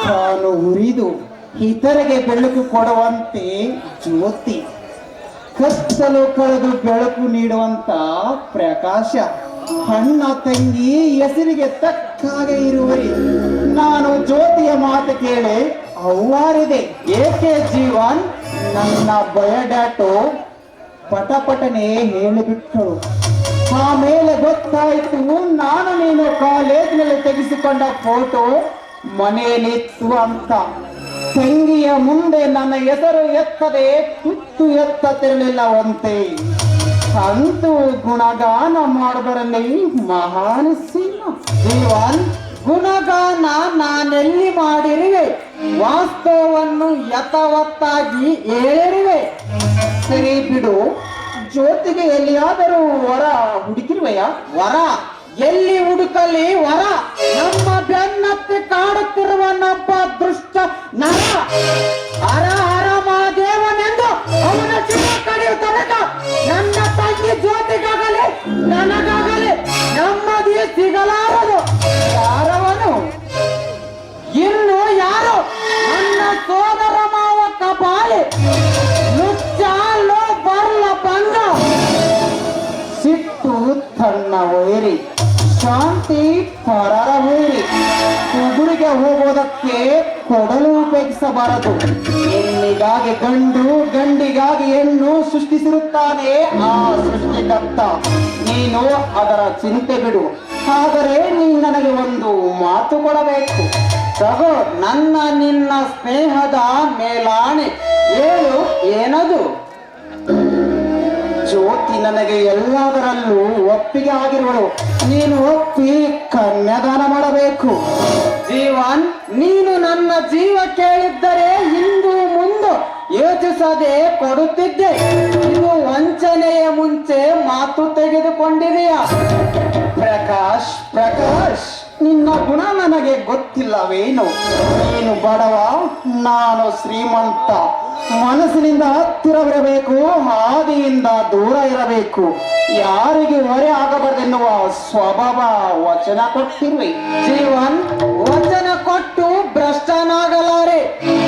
ತಾನು ಉರಿದು ಇತರಿಗೆ ಬೆಳಕು ಕೊಡುವಂತೆ ಜ್ಯೋತಿ, ಕತ್ತಲು ಕಳೆದು ಬೆಳಕು ನೀಡುವಂತ ಪ್ರಕಾಶ. ಅಣ್ಣ ತಂಗಿ ಹೆಸರಿಗೆ ತಕ್ಕಾಗೆ ಇರುವರಿ. ನಾನು ಜ್ಯೋತಿಯ ಮಾತು ಕೇಳಿ ಅವ್ವಾರಿದೆ. ಏಕೆ ಜೀವನ್ ನನ್ನ ಬಯೋಡಾಟೋ ಪಟಪಟನೆ ಹೇಳಿಬಿಟ್ಟಳು. ಆಮೇಲೆ ಗೊತ್ತಾಯ್ತು ನಾನು ನೀನು ಕಾಲೇಜಿನಲ್ಲಿ ತೆಗೆಸಿಕೊಂಡ ಫೋಟೋ ಮನೆಯಲ್ಲಿತ್ತು ಅಂತ. ತಂಗಿಯ ಮುಂದೆ ನನ್ನ ಹೆಸರು ಎತ್ತದೆ ತುತ್ತು ಎತ್ತತಿರಲಿಲ್ಲವಂತೆ. ಅಂತೂ ಗುಣಗಾನ ಮಾಡುವುದರಲ್ಲಿ ಮಹಾನ್ ಸಿಂಹ. ಜೀವನ್, ಗುಣಗಾನ ನಾನೆಲ್ಲಿ ಮಾಡಿರುವೆ, ವಾಸ್ತವವನ್ನು ಯಥಾವತ್ತಾಗಿ ಹೇಳಿರುವೆ. ಸರಿ ಬಿಡು, ಜ್ಯೋತಿಗೆ ಎಲ್ಲಿಯಾದರೂ ವರ ಹುಡುಕಿರುವೆಯ? ವರ ಎಲ್ಲಿ ಹುಡುಕಲಿ ವರ? ನಮ್ಮ ಬೆನ್ನತ್ತಿ ಕಾಡುತ್ತಿರುವ ನೊಬ್ಬ ದುಷ್ಟ ನರ ಹರ ಹರ ಮಹಾದೇವನೆಂದು ಅವನ ಜೀವ ಕಡಿಯುವ ತನಕ ನನ್ನ ತಂಗಿ ಜ್ಯೋತಿಗಾಗಲಿ ನನಗಾಗಲಿ ನೆಮ್ಮದಿ ಸಿಗಲಾರದು. ಯಾರವನು? ಇನ್ನು ಯಾರು? ನನ್ನ ಸೋದರ ಮಾವ ಕಪಾಲಿ ನುಚ್ಚಾಲು ಬರ್ಲ ಬಂದ. ಸಿಟ್ಟು ತನ್ನ ವೈರಿ, ಶಾಂತಿ ಪರರ ವೈರಿ. ಉಗುರಿಗೆ ಹೋಗೋದಕ್ಕೆ ಕೊಡಲು ಉಪಯೋಗಿಸಬಾರದು. ಹೆಣ್ಣಿಗಾಗಿ ಗಂಡು, ಗಂಡಿಗಾಗಿ ಹೆಣ್ಣು ಸೃಷ್ಟಿಸಿರುತ್ತಾನೆ ಆ ಸೃಷ್ಟಿಕರ್ತ. ನೀನು ಅದರ ಚಿಂತೆ ಬಿಡು. ಆದರೆ ನೀನು ನನಗೆ ಒಂದು ಮಾತು ಕೊಡಬೇಕು. ತಗೋ ನನ್ನ ನಿನ್ನ ಸ್ನೇಹದ ಮೇಲಾಣೆ. ಹೇಳು, ಏನದು? ಜ್ಯೋತಿ ನನಗೆ ಎಲ್ಲದರಲ್ಲೂ ಒಪ್ಪಿಗೆ ಆಗಿರುವಳು. ನೀನು ಒಪ್ಪಿ ಕನ್ಯಾದಾನ ಮಾಡಬೇಕು. ಜೀವನ್, ನೀನು ನನ್ನ ಜೀವ ಕೇಳಿದ್ದರೆ ಹಿಂದೂ ಮುಂದೆ ಯೋಚಿಸದೆ ಕೊಡುತ್ತಿದ್ದೆ. ಇದು ವಂಚನೆಯ ಮುಂಚೆ ಮಾತು ತೆಗೆದುಕೊಂಡಿದೆಯಾ? ಪ್ರಕಾಶ್, ಪ್ರಕಾಶ್, ನಿನ್ನ ಗುಣ ನನಗೆ ಗೊತ್ತಿಲ್ಲವೇನು? ನೀನು ಬಡವ, ನಾನು ಶ್ರೀಮಂತ. ಮನಸ್ಸಿನಿಂದ ಹತ್ತಿರವಿರಬೇಕು, ಹಾದಿಯಿಂದ ದೂರ ಇರಬೇಕು. ಯಾರಿಗೆ ಹೊರೆ ಆಗಬಾರದೆನ್ನುವ ಸ್ವಭಾವ ವಚನ ಕೊಟ್ಟಿರುವೆ. ಜೀವನ್, ವಚನ ಕೊಟ್ಟು ಭ್ರಷ್ಟನಾಗಲಾರೆ.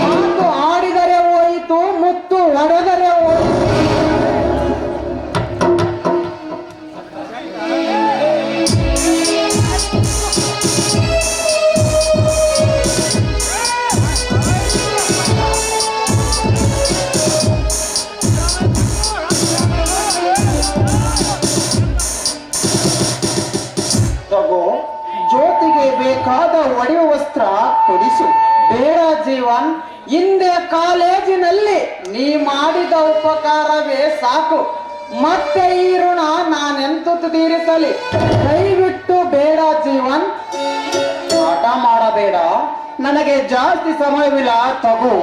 ಮಾತು ಆಡಿದರೆ ಹೋಯಿತು, ಮುತ್ತು ಹೊಡೆದರೆ ಹೋಯಿತು. ಜ್ಯೋತಿಗೆ ಬೇಕಾದ ಒಡೆಯುವ ವಸ್ತ್ರ ಕೊಡಿಸು. ಬೇಡ ಜೀವನ್, ಹಿಂದೆ ಕಾಲೇಜಿನಲ್ಲಿ ನೀ ಮಾಡಿದ ಉಪಕಾರವೇ ಸಾಕು. ಮತ್ತೆ ಈ ಋಣ ನಾನೆಂತು ತೀರಿಸಲಿ? ದಯವಿಟ್ಟು ಬೇಡ ಜೀವನ್. ಆಟ ಮಾಡಬೇಡ, ನನಗೆ ಜಾಸ್ತಿ ಸಮಯವಿಲ್ಲ. ತಗೋ,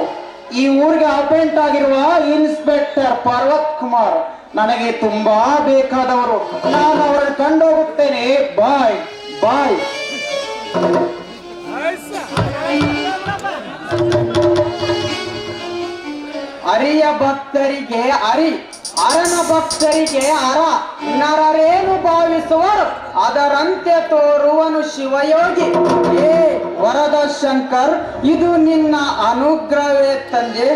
ಈ ಊರಿಗೆ ಅಪಾಯಿಂಟ್ ಆಗಿರುವ ಇನ್ಸ್ಪೆಕ್ಟರ್ ಪರ್ವತ್ ಕುಮಾರ್ ನನಗೆ ತುಂಬಾ ಬೇಕಾದವರು. ನಾನು ಅವರನ್ನು ಕಂಡೋಗುತ್ತೇನೆ. ಬಾಯ್ ಬಾಯ್. ಹರಿಯ ಭಕ್ತರಿಗೆ ಹರಿ, ಹರನ ಭಕ್ತರಿಗೆ ಹರ. ನರರೇನು ಭಾವಿಸುವರು ಅದರಂತೆ ತೋರುವನು ಶಿವಯೋಗಿ. ಏ ವರದ ಶಂಕರ್, ಇದು ನಿನ್ನ ಅನುಗ್ರಹವೇ ತಂದೆ.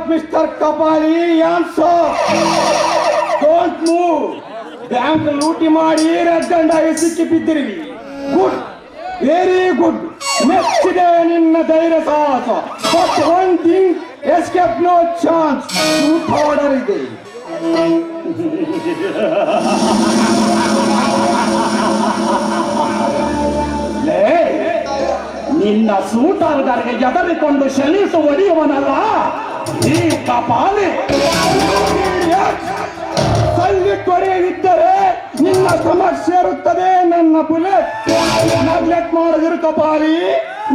Mister Kapali, don't move. Bank ಲೂಟಿ ಮಾಡಿ ರದ್ದಂಡಾಗಿ ಸಿಕ್ಕಿ ಬಿದ್ದಿರುವಿ. Good, very good. ಮೆಚ್ಚಿದೆ ನಿನ್ನ ಧೈರ್ಯ ಸಾಹಸ. But one thing, escape no chance. Suit order ಇದೆ. ನಿನ್ನ ಸೂಟ್ ಆರ್ಡರ್ಗೆ ಎದರಿಕೊಂಡು ಶಲಿಸು ಒಡೆಯುವನಲ್ಲ ಈ ಕಪಾಲಿ ತೊಡೆಯದಿದ್ದರೆ ನಿನ್ನ ಸಮಸ್ಯೆ ಇರುತ್ತದೆ. ನನ್ನ ಬುಲೆಟ್ ನೆಗ್ಲೆಕ್ಟ್ ಮಾಡಿದ್ರು ಕಪಾಲಿ.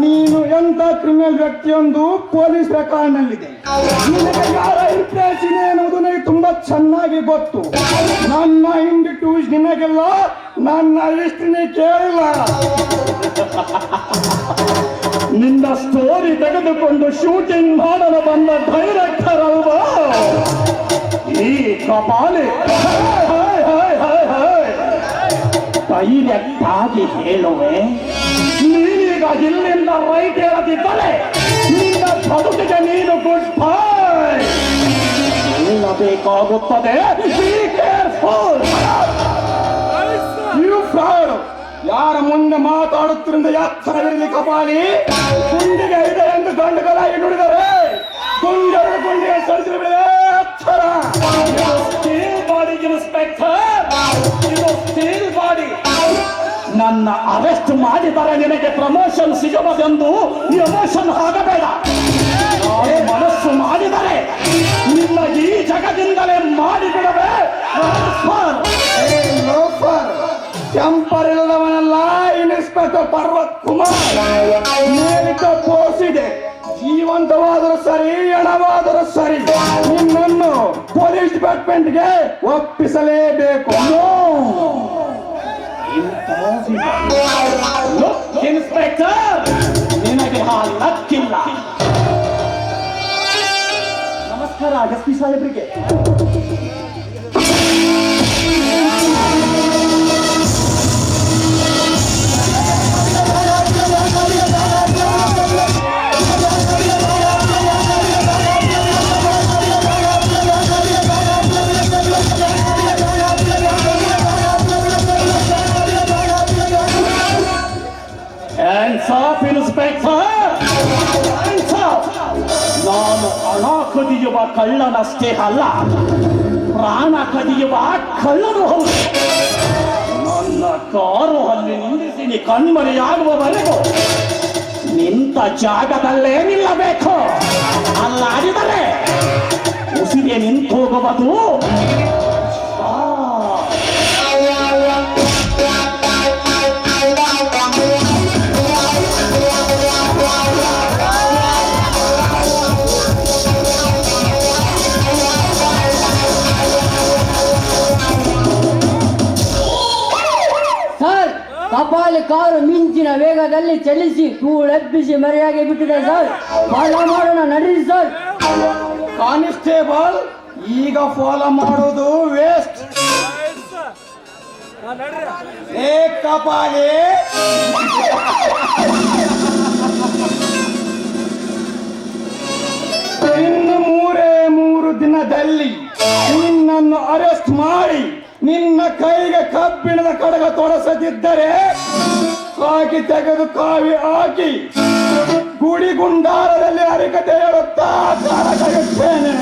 ನೀನು ಎಂತ ಕ್ರಿಮಿನಲ್ ವ್ಯಕ್ತಿಯೊಂದು ಪೊಲೀಸ್ ರೆಕಾರ್ಡ್ನಲ್ಲಿದೆ. ನಿನಗೆ ಯಾರ ಇಂಪ್ರೆಷನ್ ಎನ್ನುವುದು ನನಗೆ ತುಂಬಾ ಚೆನ್ನಾಗಿ ಗೊತ್ತು. ನನ್ನ ಇಂಡಿಟ್ಯೂಸ್ ನಿನಗೆಲ್ಲ, ನನ್ನ ಹಿಸ್ಟ್ರಿನೇ ಕೇಳಿಲ್ಲ. ನಿನ್ನ ಸ್ಟೋರಿ ತೆಗೆದುಕೊಂಡು ಶೂಟಿಂಗ್ ಮಾಡಲು ಬಂದ ಡೈರೆಕ್ಟರ್ ಅಲ್ವಾ ಈ ಕಪಾಲಿ? ಧೈರ್ಯಕ್ಕಾಗಿ ಹೇಳುವೆ, ನೀನೀಗ ಇಲ್ಲಿಂದ ರೈಟ್ ಹೇಳದಿದ್ದರೆ ನಿನ್ನ ಬದುಕಿಗೆ ನೀನು ಗುಡ್ ಬೈ ಹೇಳಬೇಕಾಗುತ್ತದೆ. ಯಾರ ಮುಂದೆ ಮಾತಾಡುತ್ತಿರಿಂದ ಎಚ್ಚರವಿರಲಿ ಕಪಾಲಿ. ಗುಂಡಿಗೆ ಇದೆ ಎಂದು ಗಂಡುಗಳಾಗಿ ನುಡಿದರೆ ಗುಂಡೆರಡು ಗುಂಡಿಗೆ ಸರಿಸಿ ಬಿಡದೆ ಎಚ್ಚರ. ಬಾಡಿ ಇನ್ಸ್ಪೆಕ್ಟರ್, ಇದು ಸ್ಟೀಲ್ ಬಾಡಿ. ನನ್ನ ಅರೆಸ್ಟ್ ಮಾಡಿದರೆ ನಿನಗೆ ಪ್ರಮೋಷನ್ ಸಿಗಬಹುದೆಂದು ಎಮೋಷನ್ ಆಗಬೇಡ. ಮನಸ್ಸು ಮಾಡಿದರೆ ನಿನ್ನ ಈ ಜಗದಿಂದಲೇ ಮಾಡಿಬಿಡವೆ. ಟೆಂಪರ್ ಇಲ್ಲದವನಲ್ಲ ಇನ್ಸ್ಪೆಕ್ಟರ್ ಪರ್ವತ್ ಕುಮಾರ್. ಮೇಲಿದ್ದ ಪೋಸ್ಟ್ ಇದೆ, ಜೀವಂತವಾದರೂ ಸರಿ ಹೆಣವಾದರೂ ಸರಿ ನಿನ್ನನ್ನು ಪೊಲೀಸ್ ಡಿಪಾರ್ಟ್ಮೆಂಟ್ಗೆ ಒಪ್ಪಿಸಲೇಬೇಕು. ಇನ್ಸ್ಪೆಕ್ಟರ್, ನಿನಗೆ ಲಕ್ಕಿಲ್ಲ. ನಮಸ್ಕಾರ ಎಸ್ ಪಿ ಸಾಹೇಬ್ರಿಗೆ. ನಾನು ಹಣ ಕದಿಯುವ ಕಳ್ಳನಷ್ಟೇ ಅಲ್ಲ, ಪ್ರಾಣ ಕದಿಯುವ ಕಳ್ಳನು ಹೌದು. ನನ್ನ ಕಾರು ಅಲ್ಲಿ ನಿಲ್ಲಿಸಿ ನೀ ಕಣ್ಮರೆಯಾಗುವವರೆಗೂ ನಿಂತ ಜಾಗದಲ್ಲೇ ನಿಲ್ಲಬೇಕು. ಅಲ್ಲಾಡಿದರೆ ಉಸಿರೇ ನಿಂತು ಹೋಗುವುದು. ಕಪಾಲಿ ಕಾರು ಮಿಂಚಿನ ವೇಗದಲ್ಲಿ ಚಲಿಸಿ ಧೂಳೆಬ್ಬಿಸಿ ಮರೆಯಾಗಿ ಬಿಟ್ಟಿದೆ ಸರ್. ಫಾಲೋ ಮಾಡೋಣ ನಡೀರಿ ಸರ್. ಕಾನ್ಸ್ಟೇಬಲ್, ಈಗ ಫಾಲೋ ಮಾಡೋದು ವೇಸ್ಟ್. ಏ ಕಪಾಲಿ, ಇನ್ನು 3 ದಿನದಲ್ಲಿ ನಿನ್ನನ್ನು ಅರೆಸ್ಟ್ ಮಾಡಿ ನಿನ್ನ ಕೈಗೆ ಕಬ್ಬಿಣದ ಕಡಗ ತೊಡಸದಿದ್ದರೆ ಸಾಕಿ ತೆಗೆದು ಕಾವಿ ಹಾಕಿ ಗುಡಿ ಗುಂಡಾರದಲ್ಲಿ ಹರಿಕತೆ ಹೇಳುತ್ತಾ ಕರೆಯುತ್ತೇನೆ.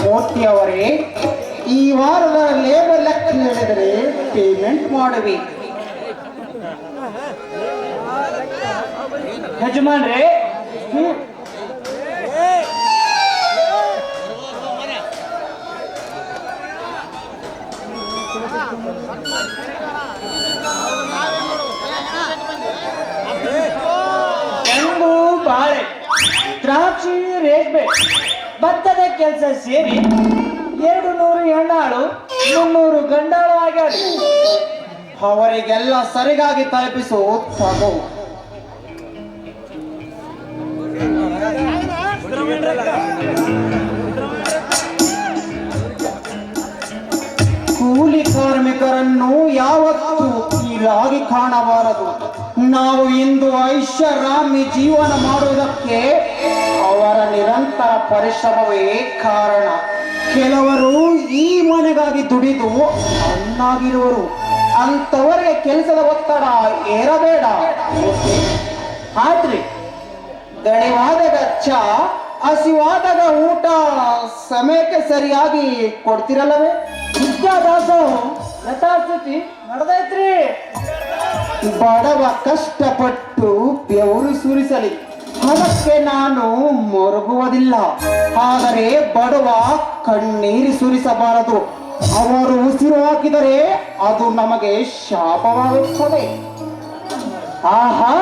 ಮೂರ್ತಿಯವರೇ, ಈ ವಾರದ ಲೇಬರ್ ಲೆಕ್ಕ ಹೇಳಿದರೆ ಪೇಮೆಂಟ್ ಮಾಡಬೇಕು. ಯಜಮಾನ್ರೆ, ದ್ರಾಕ್ಷಿ ರೇಷ್ಮೆ ಭತ್ತದ ಕೆಲಸ ಸೇರಿ 200 ಹೆಣ್ಣಾಳು 300 ಗಂಡಾಳು ಆಗ್ಯಾರ. ಅವರಿಗೆಲ್ಲ ಸರಿಗಾಗಿ ತಲುಪಿಸು ತಗೋ. ಕೂಲಿ ಕಾರ್ಮಿಕರನ್ನು ಯಾವತ್ತೂ ಕೀಳಾಗಿ ಕಾಣಬಾರದು. ನಾವು ಇಂದು ಐಷಾರಾಮಿ ಜೀವನ ಮಾಡುವುದಕ್ಕೆ ಅವರ ನಿರಂತರ ಪರಿಶ್ರಮವೇ ಕಾರಣ. ಕೆಲವರು ಈ ಮನೆಗಾಗಿ ದುಡಿದು ಅನ್ನಾಗಿರುವರು. ಅಂತವರಿಗೆ ಕೆಲಸದ ಒತ್ತಡ ಏರಬೇಡ. ಆದ್ರಿ ದಣಿವಾದಾಗ ಚಾ, ಹಸಿವಾದಾಗ ಊಟ ಸಮಯಕ್ಕೆ ಸರಿಯಾಗಿ ಕೊಡ್ತಿರಲ್ಲವೇ? ವಿದ್ಯಾಭ್ಯಾಸ ಯಥಾಸ್ಥಿತಿ ನಡೆದೈತ್ರಿ. ಬಡವ ಕಷ್ಟಪಟ್ಟು ಬೆವರು ಸುರಿಸಲಿ, ಅದಕ್ಕೆ ನಾನು ಮೊರಗುವುದಿಲ್ಲ. ಆದರೆ ಬಡವ ಕಣ್ಣೀರು ಸುರಿಸಬಾರದು. ಅವರು ಉಸಿರು ಹಾಕಿದರೆ ಅದು ನಮಗೆ ಶಾಪವಾಗುತ್ತದೆ. ಆಹಾ,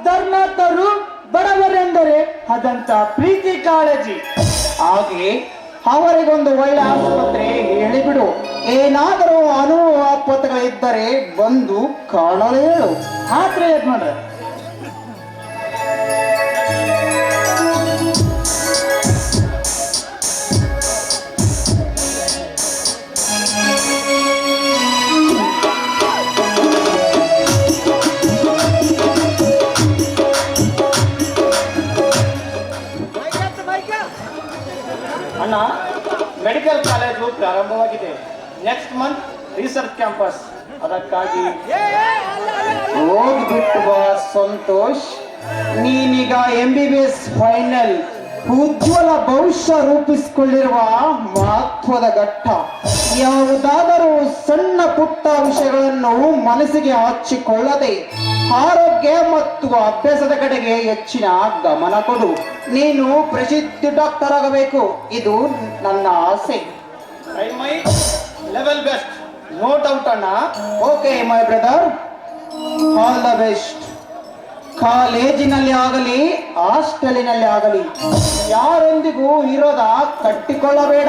ಧರ್ಮಾತ್ಮರು ಬಡವರೆಂದರೆ ಅದಂತ ಪ್ರೀತಿ ಕಾಳಜಿ. ಹಾಗೆ ಅವರಿಗೊಂದು ಒಳ್ಳೆ ಆಸ್ಪತ್ರೆ ಹೇಳಿಬಿಡು. ಏನಾದರೂ ಆಪತ್ತುಗಳಿದ್ದರೆ ಬಂದು ಕಾಣಲು ಹೇಳು. ಆದ್ರೆ ಯಜಮಾನ್ರೆ, ಅಣ್ಣ, ಮೆಡಿಕಲ್ ಕಾಲೇಜು ಪ್ರಾರಂಭವಾಗಿದೆ. Next month research campus. ಅದಕ್ಕಾಗಿ ಹೋಗ್ಬಿಟ್ಟು ಬಾ ಸಂತೋಷ್. ನೀನೀಗ MBBS ಫೈನಲ್, ಉಜ್ವಲ ಭವಿಷ್ಯ ರೂಪಿಸಿಕೊಳ್ಳಿರುವ ಮಹತ್ವದ ಘಟ್ಟ. ಯಾವುದಾದರೂ ಸಣ್ಣ ಪುಟ್ಟ ವಿಷಯಗಳನ್ನು ಮನಸ್ಸಿಗೆ ಹಚ್ಚಿಕೊಳ್ಳದೆ ಆರೋಗ್ಯ ಮತ್ತು ಅಭ್ಯಾಸದ ಕಡೆಗೆ ಹೆಚ್ಚಿನ ಗಮನ ಕೊಡು. ನೀನು ಪ್ರಸಿದ್ಧ ಡಾಕ್ಟರ್ ಆಗಬೇಕು, ಇದು ನನ್ನ ಆಸೆ. ಲೆವೆಲ್ ಬೆಸ್ಟ್, ನೋ ಡೌಟ್ ಅಣ್ಣ. Okay my brother, all the best. ಕಾಲೇಜಿನಲ್ಲಿ ಆಗಲಿ ಹಾಸ್ಟೆಲಿನಲ್ಲಿ ಆಗಲಿ ಯಾರೊಂದಿಗೂ ವಿರೋಧ ಕಟ್ಟಿಕೊಳ್ಳಬೇಡ.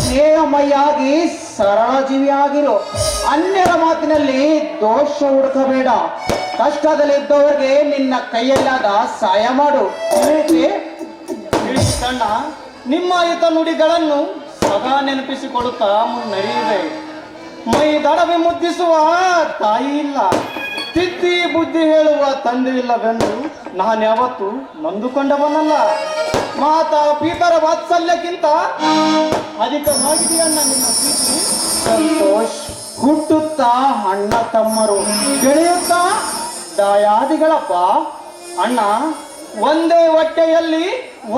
ಸ್ನೇಹಮಯಾಗಿ ಸರಳ ಜೀವಿಯಾಗಿರು. ಅನ್ಯರ ಮಾತಿನಲ್ಲಿ ದೋಷ ಹುಡುಕಬೇಡ. ಕಷ್ಟದಲ್ಲಿದ್ದವರಿಗೆ ನಿನ್ನ ಕೈಯಲ್ಲಾದ ಸಹಾಯ ಮಾಡು. ಕಣ್ಣ, ನಿಮ್ಮ ಹಿತ ನುಡಿಗಳನ್ನು ಸದಾ ನೆನಪಿಸಿಕೊಳ್ಳುತ್ತಾ ಮುನ್ನಡೆಯಿದೆ. ಮೈ ದಡವೆ ಮುದ್ದಿಸುವ ತಾಯಿ ಇಲ್ಲ, ತಿದ್ದಿ ಬುದ್ಧಿ ಹೇಳುವ ತಂದೆ ಇಲ್ಲವೆಂದು ನಾನು ಯಾವತ್ತು ನೊಂದುಕೊಂಡವನಲ್ಲ. ಮಾತಾ ಪೀತರ ವಾತ್ಸಲ್ಯಕ್ಕಿಂತ ಅಧಿಕವಾಗಿದೆಯಣ್ಣ ನಿನ್ನ ಪ್ರೀತಿ. ಸಂತೋಷ್, ಹುಟ್ಟುತ್ತಾ ಅಣ್ಣ ತಮ್ಮರು, ಬೆಳೆಯುತ್ತಾ ದಾಯಾದಿಗಳಪ್ಪ. ಅಣ್ಣ, ಒಂದೇ ಹೊಟ್ಟೆಯಲ್ಲಿ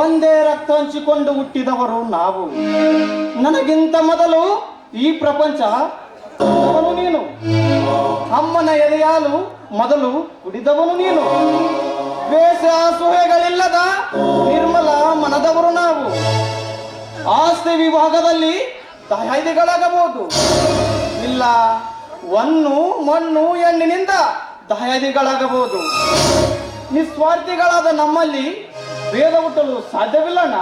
ಒಂದೇ ರಕ್ತ ಹಂಚಿಕೊಂಡು ಹುಟ್ಟಿದವರು ನಾವು. ನನಗಿಂತ ಮೊದಲು ಈ ಪ್ರಪಂಚ ನೀನು. ಅಮ್ಮನ ಎದೆಯಾಲು ಮೊದಲು ಕುಡಿದವನು ನೀನು. ದ್ವೇಷ ಅಸೂಯೆಗಳಿಲ್ಲದ ನಿರ್ಮಲ ಮನದವರು ನಾವು. ಆಸ್ತಿ ವಿಭಾಗದಲ್ಲಿ ದಾಯಾದಿಗಳಾಗಬಹುದು, ಇಲ್ಲ ಹೊನ್ನು ಮಣ್ಣು ಹೆಣ್ಣಿನಿಂದ ದಾಯಾದಿಗಳಾಗಬಹುದು. ನಿಸ್ವಾರ್ಥಿಗಳಾದ ನಮ್ಮಲ್ಲಿ ಭೇದ ಹುಟ್ಟಲು ಸಾಧ್ಯವಿಲ್ಲಣ್ಣ.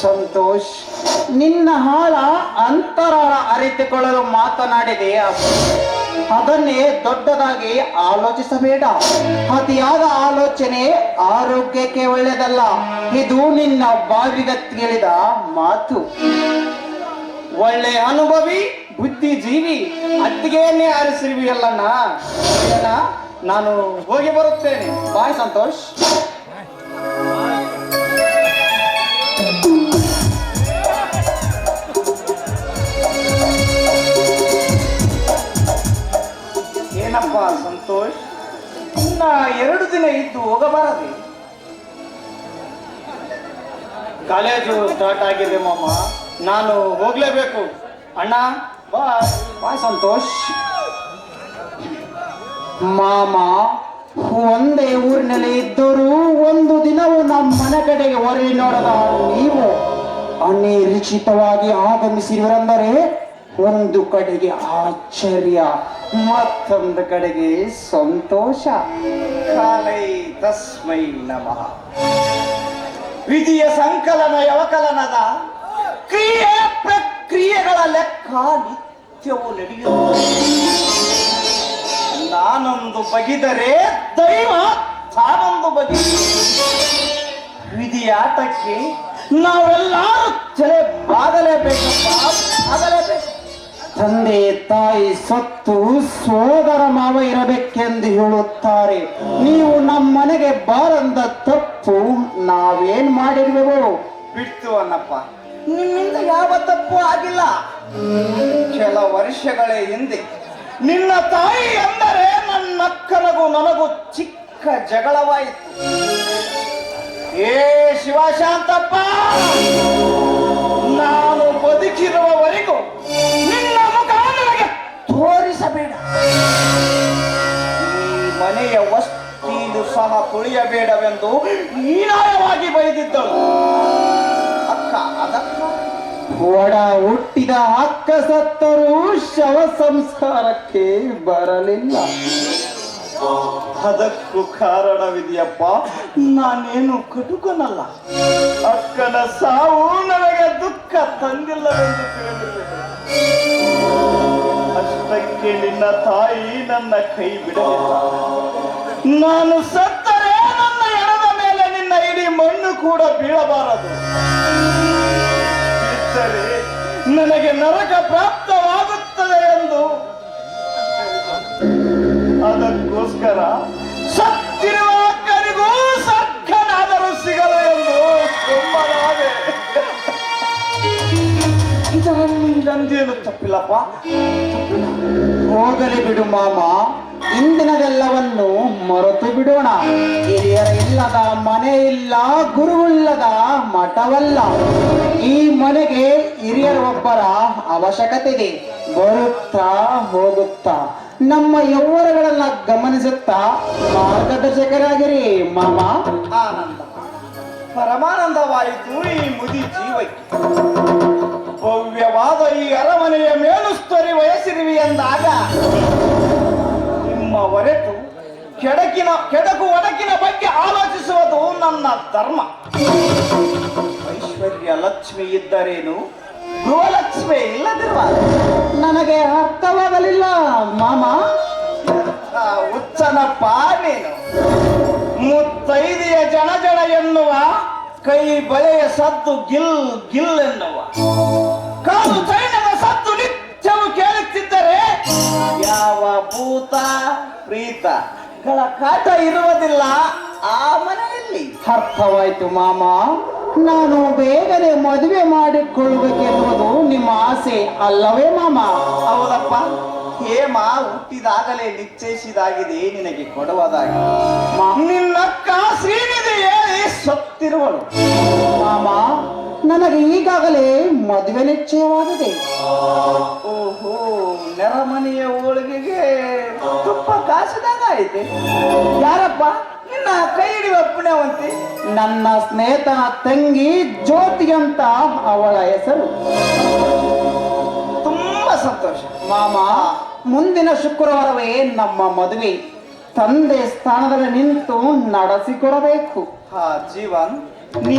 ಸಂತೋಷ್, ನಿನ್ನ ಹಾಳ ಅಂತರಾಳ ಅರಿತುಕೊಳ್ಳಲು ಮಾತನಾಡಿದೆ. ಅದನ್ನೇ ದೊಡ್ಡದಾಗಿ ಆಲೋಚಿಸಬೇಡ. ಅತಿಯಾದ ಆಲೋಚನೆ ಆರೋಗ್ಯಕ್ಕೆ ಒಳ್ಳೆಯದಲ್ಲ. ಇದು ನಿನ್ನ ಬಾವಿಗತ್ತಿಳಿದ ಮಾತು. ಒಳ್ಳೆ ಅನುಭವಿ, ಬುದ್ಧಿಜೀವಿ, ಅತ್ತಿಗೆಯನ್ನೇ ಆರಿಸಿರುವಿಯಲ್ಲಣ್ಣ. ನಾನು ಹೋಗಿ ಬರುತ್ತೇನೆ. ಬಾಯ್ ಸಂತೋಷ್. ಏನಪ್ಪ ಸಂತೋಷ್, ಇನ್ನ 2 ದಿನ ಇದ್ದು ಹೋಗಬಾರದೆ? ಕಾಲೇಜು ಸ್ಟಾರ್ಟ್ ಆಗಿದೆ ಮಾಮ, ನಾನು ಹೋಗ್ಲೇಬೇಕು. ಅಣ್ಣ ಬಾಯ್. ಬಾಯ್ ಸಂತೋಷ್. ಮಾಮ, ಒಂದೇ ಊರಿನಲ್ಲಿ ಇದ್ದರೂ ಒಂದು ದಿನವೂ ನಮ್ಮ ಮನೆ ಕಡೆಗೆ ಹೊರಳಿ ನೋಡದ ನೀವು ಅನಿರೀಕ್ಷಿತವಾಗಿ ಆಗಮಿಸಿರುವರೆಂದರೆ ಒಂದು ಕಡೆಗೆ ಆಶ್ಚರ್ಯ, ಮತ್ತೊಂದು ಕಡೆಗೆ ಸಂತೋಷ. ಕಾಲೈ ತಸ್ಮೈ ನಮಃ. ವಿಧಿಯ ಸಂಕಲನ ಯವಕಲನದ ಕ್ರಿಯೆ ಪ್ರಕ್ರಿಯೆಗಳ ಲೆಕ್ಕ ನಿತ್ಯವೂ ನಡೆಯುತ್ತದೆ. ನಾನೊಂದು ಬಗಿದರೆ ದೈವ ತಾನೊಂದು ಬಗೆ. ವಿಧಿಯ ಆಟಕ್ಕೆ ನಾವೆಲ್ಲರೂ ತಲೆ ಬಾಗಲೇಬೇಕಪ್ಪ, ಬಾಗಲೇಬೇಕು. ತಂದೆ ತಾಯಿ ಸತ್ತು ಸೋದರ ಮಾವ ಇರಬೇಕೆಂದು ಹೇಳುತ್ತಾರೆ. ನೀವು ನಮ್ಮನೆಗೆ ಬಾರಂದ ತಪ್ಪು ನಾವೇನ್ ಮಾಡಿರುವೆವು? ಬಿಡ್ತು ಅನ್ನಪ್ಪ, ನಿನ್ನಿಂದ ಯಾವ ತಪ್ಪು ಆಗಿಲ್ಲ. ಕೆಲ ವರ್ಷಗಳ ಹಿಂದೆ ನಿನ್ನ ತಾಯಿ ಅಂದರೆ ನನ್ನಕ್ಕನಗೂ ನನಗೂ ಚಿಕ್ಕ ಜಗಳವಾಯಿತು. ಏ ಶಿವಶಾಂತಪ್ಪ, ನಾನು ಬದುಕಿರುವವರೆಗೂ ನಿನ್ನ ಮುಖ ನನಗೆ ತೋರಿಸಬೇಡ. ಈ ಮನೆಯ ವಸ್ತಿಲು ಸಹ ತುಳಿಯಬೇಡವೆಂದು ಹೀನಾಯವಾಗಿ ಬೈದಿದ್ದಳು. ಅಕ್ಕ ಅದಕ್ಕ ಒಡ ಹುಟ್ಟಿದ ಅಕ್ಕ ಸತ್ತರೂ ಶವ ಸಂಸ್ಕಾರಕ್ಕೆ ಬರಲಿಲ್ಲ. ಅದಕ್ಕೂ ಕಾರಣವಿದೆಯಪ್ಪ, ನಾನೇನು ಕಟುಕನಲ್ಲ. ಅಕ್ಕನ ಸಾವು ನನಗೆ ದುಃಖ ತಂದಿಲ್ಲವೆಂದು ತಿಳಿದಿರುವೆ. ಅಷ್ಟಕ್ಕೆ ನಿನ್ನ ತಾಯಿ ನನ್ನ ಕೈ ಬಿಡಲಿಲ್ಲ. ನಾನು ಸತ್ತರೆ ನನ್ನ ಎಣದ ಮೇಲೆ ನಿನ್ನ ಇಡೀ ಮಣ್ಣು ಕೂಡ ಬೀಳಬಾರದು. ಬಿಟ್ಟರೆ ನನಗೆ ನರಕ ಪ್ರಾಪ್ತವಾಗುತ್ತದೆ ಎಂದು ಅದಕ್ಕೋಸ್ಕರ ಸತ್ತಿರುವ ಅಕ್ಕನಿಗೂ ಸಕ್ಕನಾದರೂ ಸಿಗಲು ಎಂದು ಸುಮ್ಮನಾದೆ. ಇದರಲ್ಲಿ ನಂದೇನು ತಪ್ಪಿಲ್ಲಪ್ಪ. ಹೋಗಲಿ ಬಿಡು ಮಾಮ, ಇಂದಿನದೆಲ್ಲವನ್ನು ಮರೆತು ಬಿಡೋಣ. ಹಿರಿಯರ ಇಲ್ಲದ ಮನೆ ಇಲ್ಲ, ಗುರುವಿಲ್ಲದ ಮಠವಲ್ಲ. ಈ ಮನೆಗೆ ಹಿರಿಯರ ಒಬ್ಬರ ಅವಶ್ಯಕತೆ ಇದೆ. ಬರುತ್ತಾ ಹೋಗುತ್ತಾ ನಮ್ಮ ಯೌವನಗಳನ್ನ ಗಮನಿಸುತ್ತಾ ಮಾರ್ಗದರ್ಶಕರಾಗಿರಿ ಮಾಮ. ಆನಂದ ಪರಮಾನಂದವಾಯಿತು ಈ ಮುದಿ ಜೀವಕ್ಕೆ. ಭವ್ಯವಾದ ಈ ಅರಮನೆಯ ಮೇಲುಸ್ತರಿ ವಯಸ್ಸಿರುವಿ ಎಂದಾಗ ನಿಮ್ಮ ಹೊರಟು ಕೆಡಕು ಒಡಕಿನ ಬಗ್ಗೆ ಆಲೋಚಿಸುವುದು ನನ್ನ ಧರ್ಮ. ಐಶ್ವರ್ಯ ಲಕ್ಷ್ಮಿ ಇದ್ದರೇನು, ಗೃಹಲಕ್ಷ್ಮಿ ಇಲ್ಲದಿರುವ ನನಗೆ ಅರ್ಥವಾಗಲಿಲ್ಲ ಮಾಮ. ಹುಚ್ಚನಪ್ಪ ನೀನು. ಮುತ್ತೈದೆಯ ಜನ ಎನ್ನುವ, ಕೈ ಬಳೆಯ ಸದ್ದು ಗಿಲ್ ಗಿಲ್ ಎನ್ನುವ, ಕಾಲು ಚೈನದ ಸದ್ದು ನಿತ್ಯವೂ ಕೇಳುತ್ತಿದ್ದರೆ ಯಾವ ಭೂತ ಪ್ರೀತಗಳ ಕಾಟ ಇರುವುದಿಲ್ಲ ಆ ಮನೆಯಲ್ಲಿ. ಅರ್ಥವಾಯ್ತು ಮಾಮ. ನಾನು ಬೇಗನೆ ಮದುವೆ ಮಾಡಿಕೊಳ್ಳಬೇಕೆನ್ನುವುದು ನಿಮ್ಮ ಆಸೆ ಅಲ್ಲವೇ ಮಾಮ? ಹೌದಪ್ಪ. ಹೇಮ ಹುಟ್ಟಿದಾಗಲೇ ನಿಶ್ಚಯಿಸಿದಾಗಿದೆ ನಿನಗೆ ಕೊಡುವುದಾಗಿ. ನಿನ್ನಕ್ಕ ಶ್ರೀನಿಧಿ ಹೇಳಿ ಸತ್ತಿರುವಳು ಮಾಮ. ನನಗೆ ಈಗಾಗಲೇ ಮದುವೆ ನಿಶ್ಚಯವಾಗಿದೆ. ಓಹೋ, ನೆರಮನೆಯ ಹೋಳಿಗೆಗೆ ತುಪ್ಪ ಕಾಸಿದಾಗ ಐತೆ. ಯಾರಪ್ಪ ನಿನ್ನ ಕೈ ಹಿಡಿಯುವ ಪುಣ್ಯವಂತಿ? ನನ್ನ ಸ್ನೇಹಿತನ ತಂಗಿ ಜ್ಯೋತಿ ಅಂತ ಅವಳ ಹೆಸರು. ತುಂಬಾ ಸಂತೋಷ ಮಾಮ. ಮುಂದಿನ ಶುಕ್ರವಾರವೇ ನಮ್ಮ ಮದುವೆ. ತಂದೆ ಸ್ಥಾನದಲ್ಲಿ ನಿಂತು ನಡೆಸಿಕೊಡಬೇಕು. ಜೀವನ್, ನೀ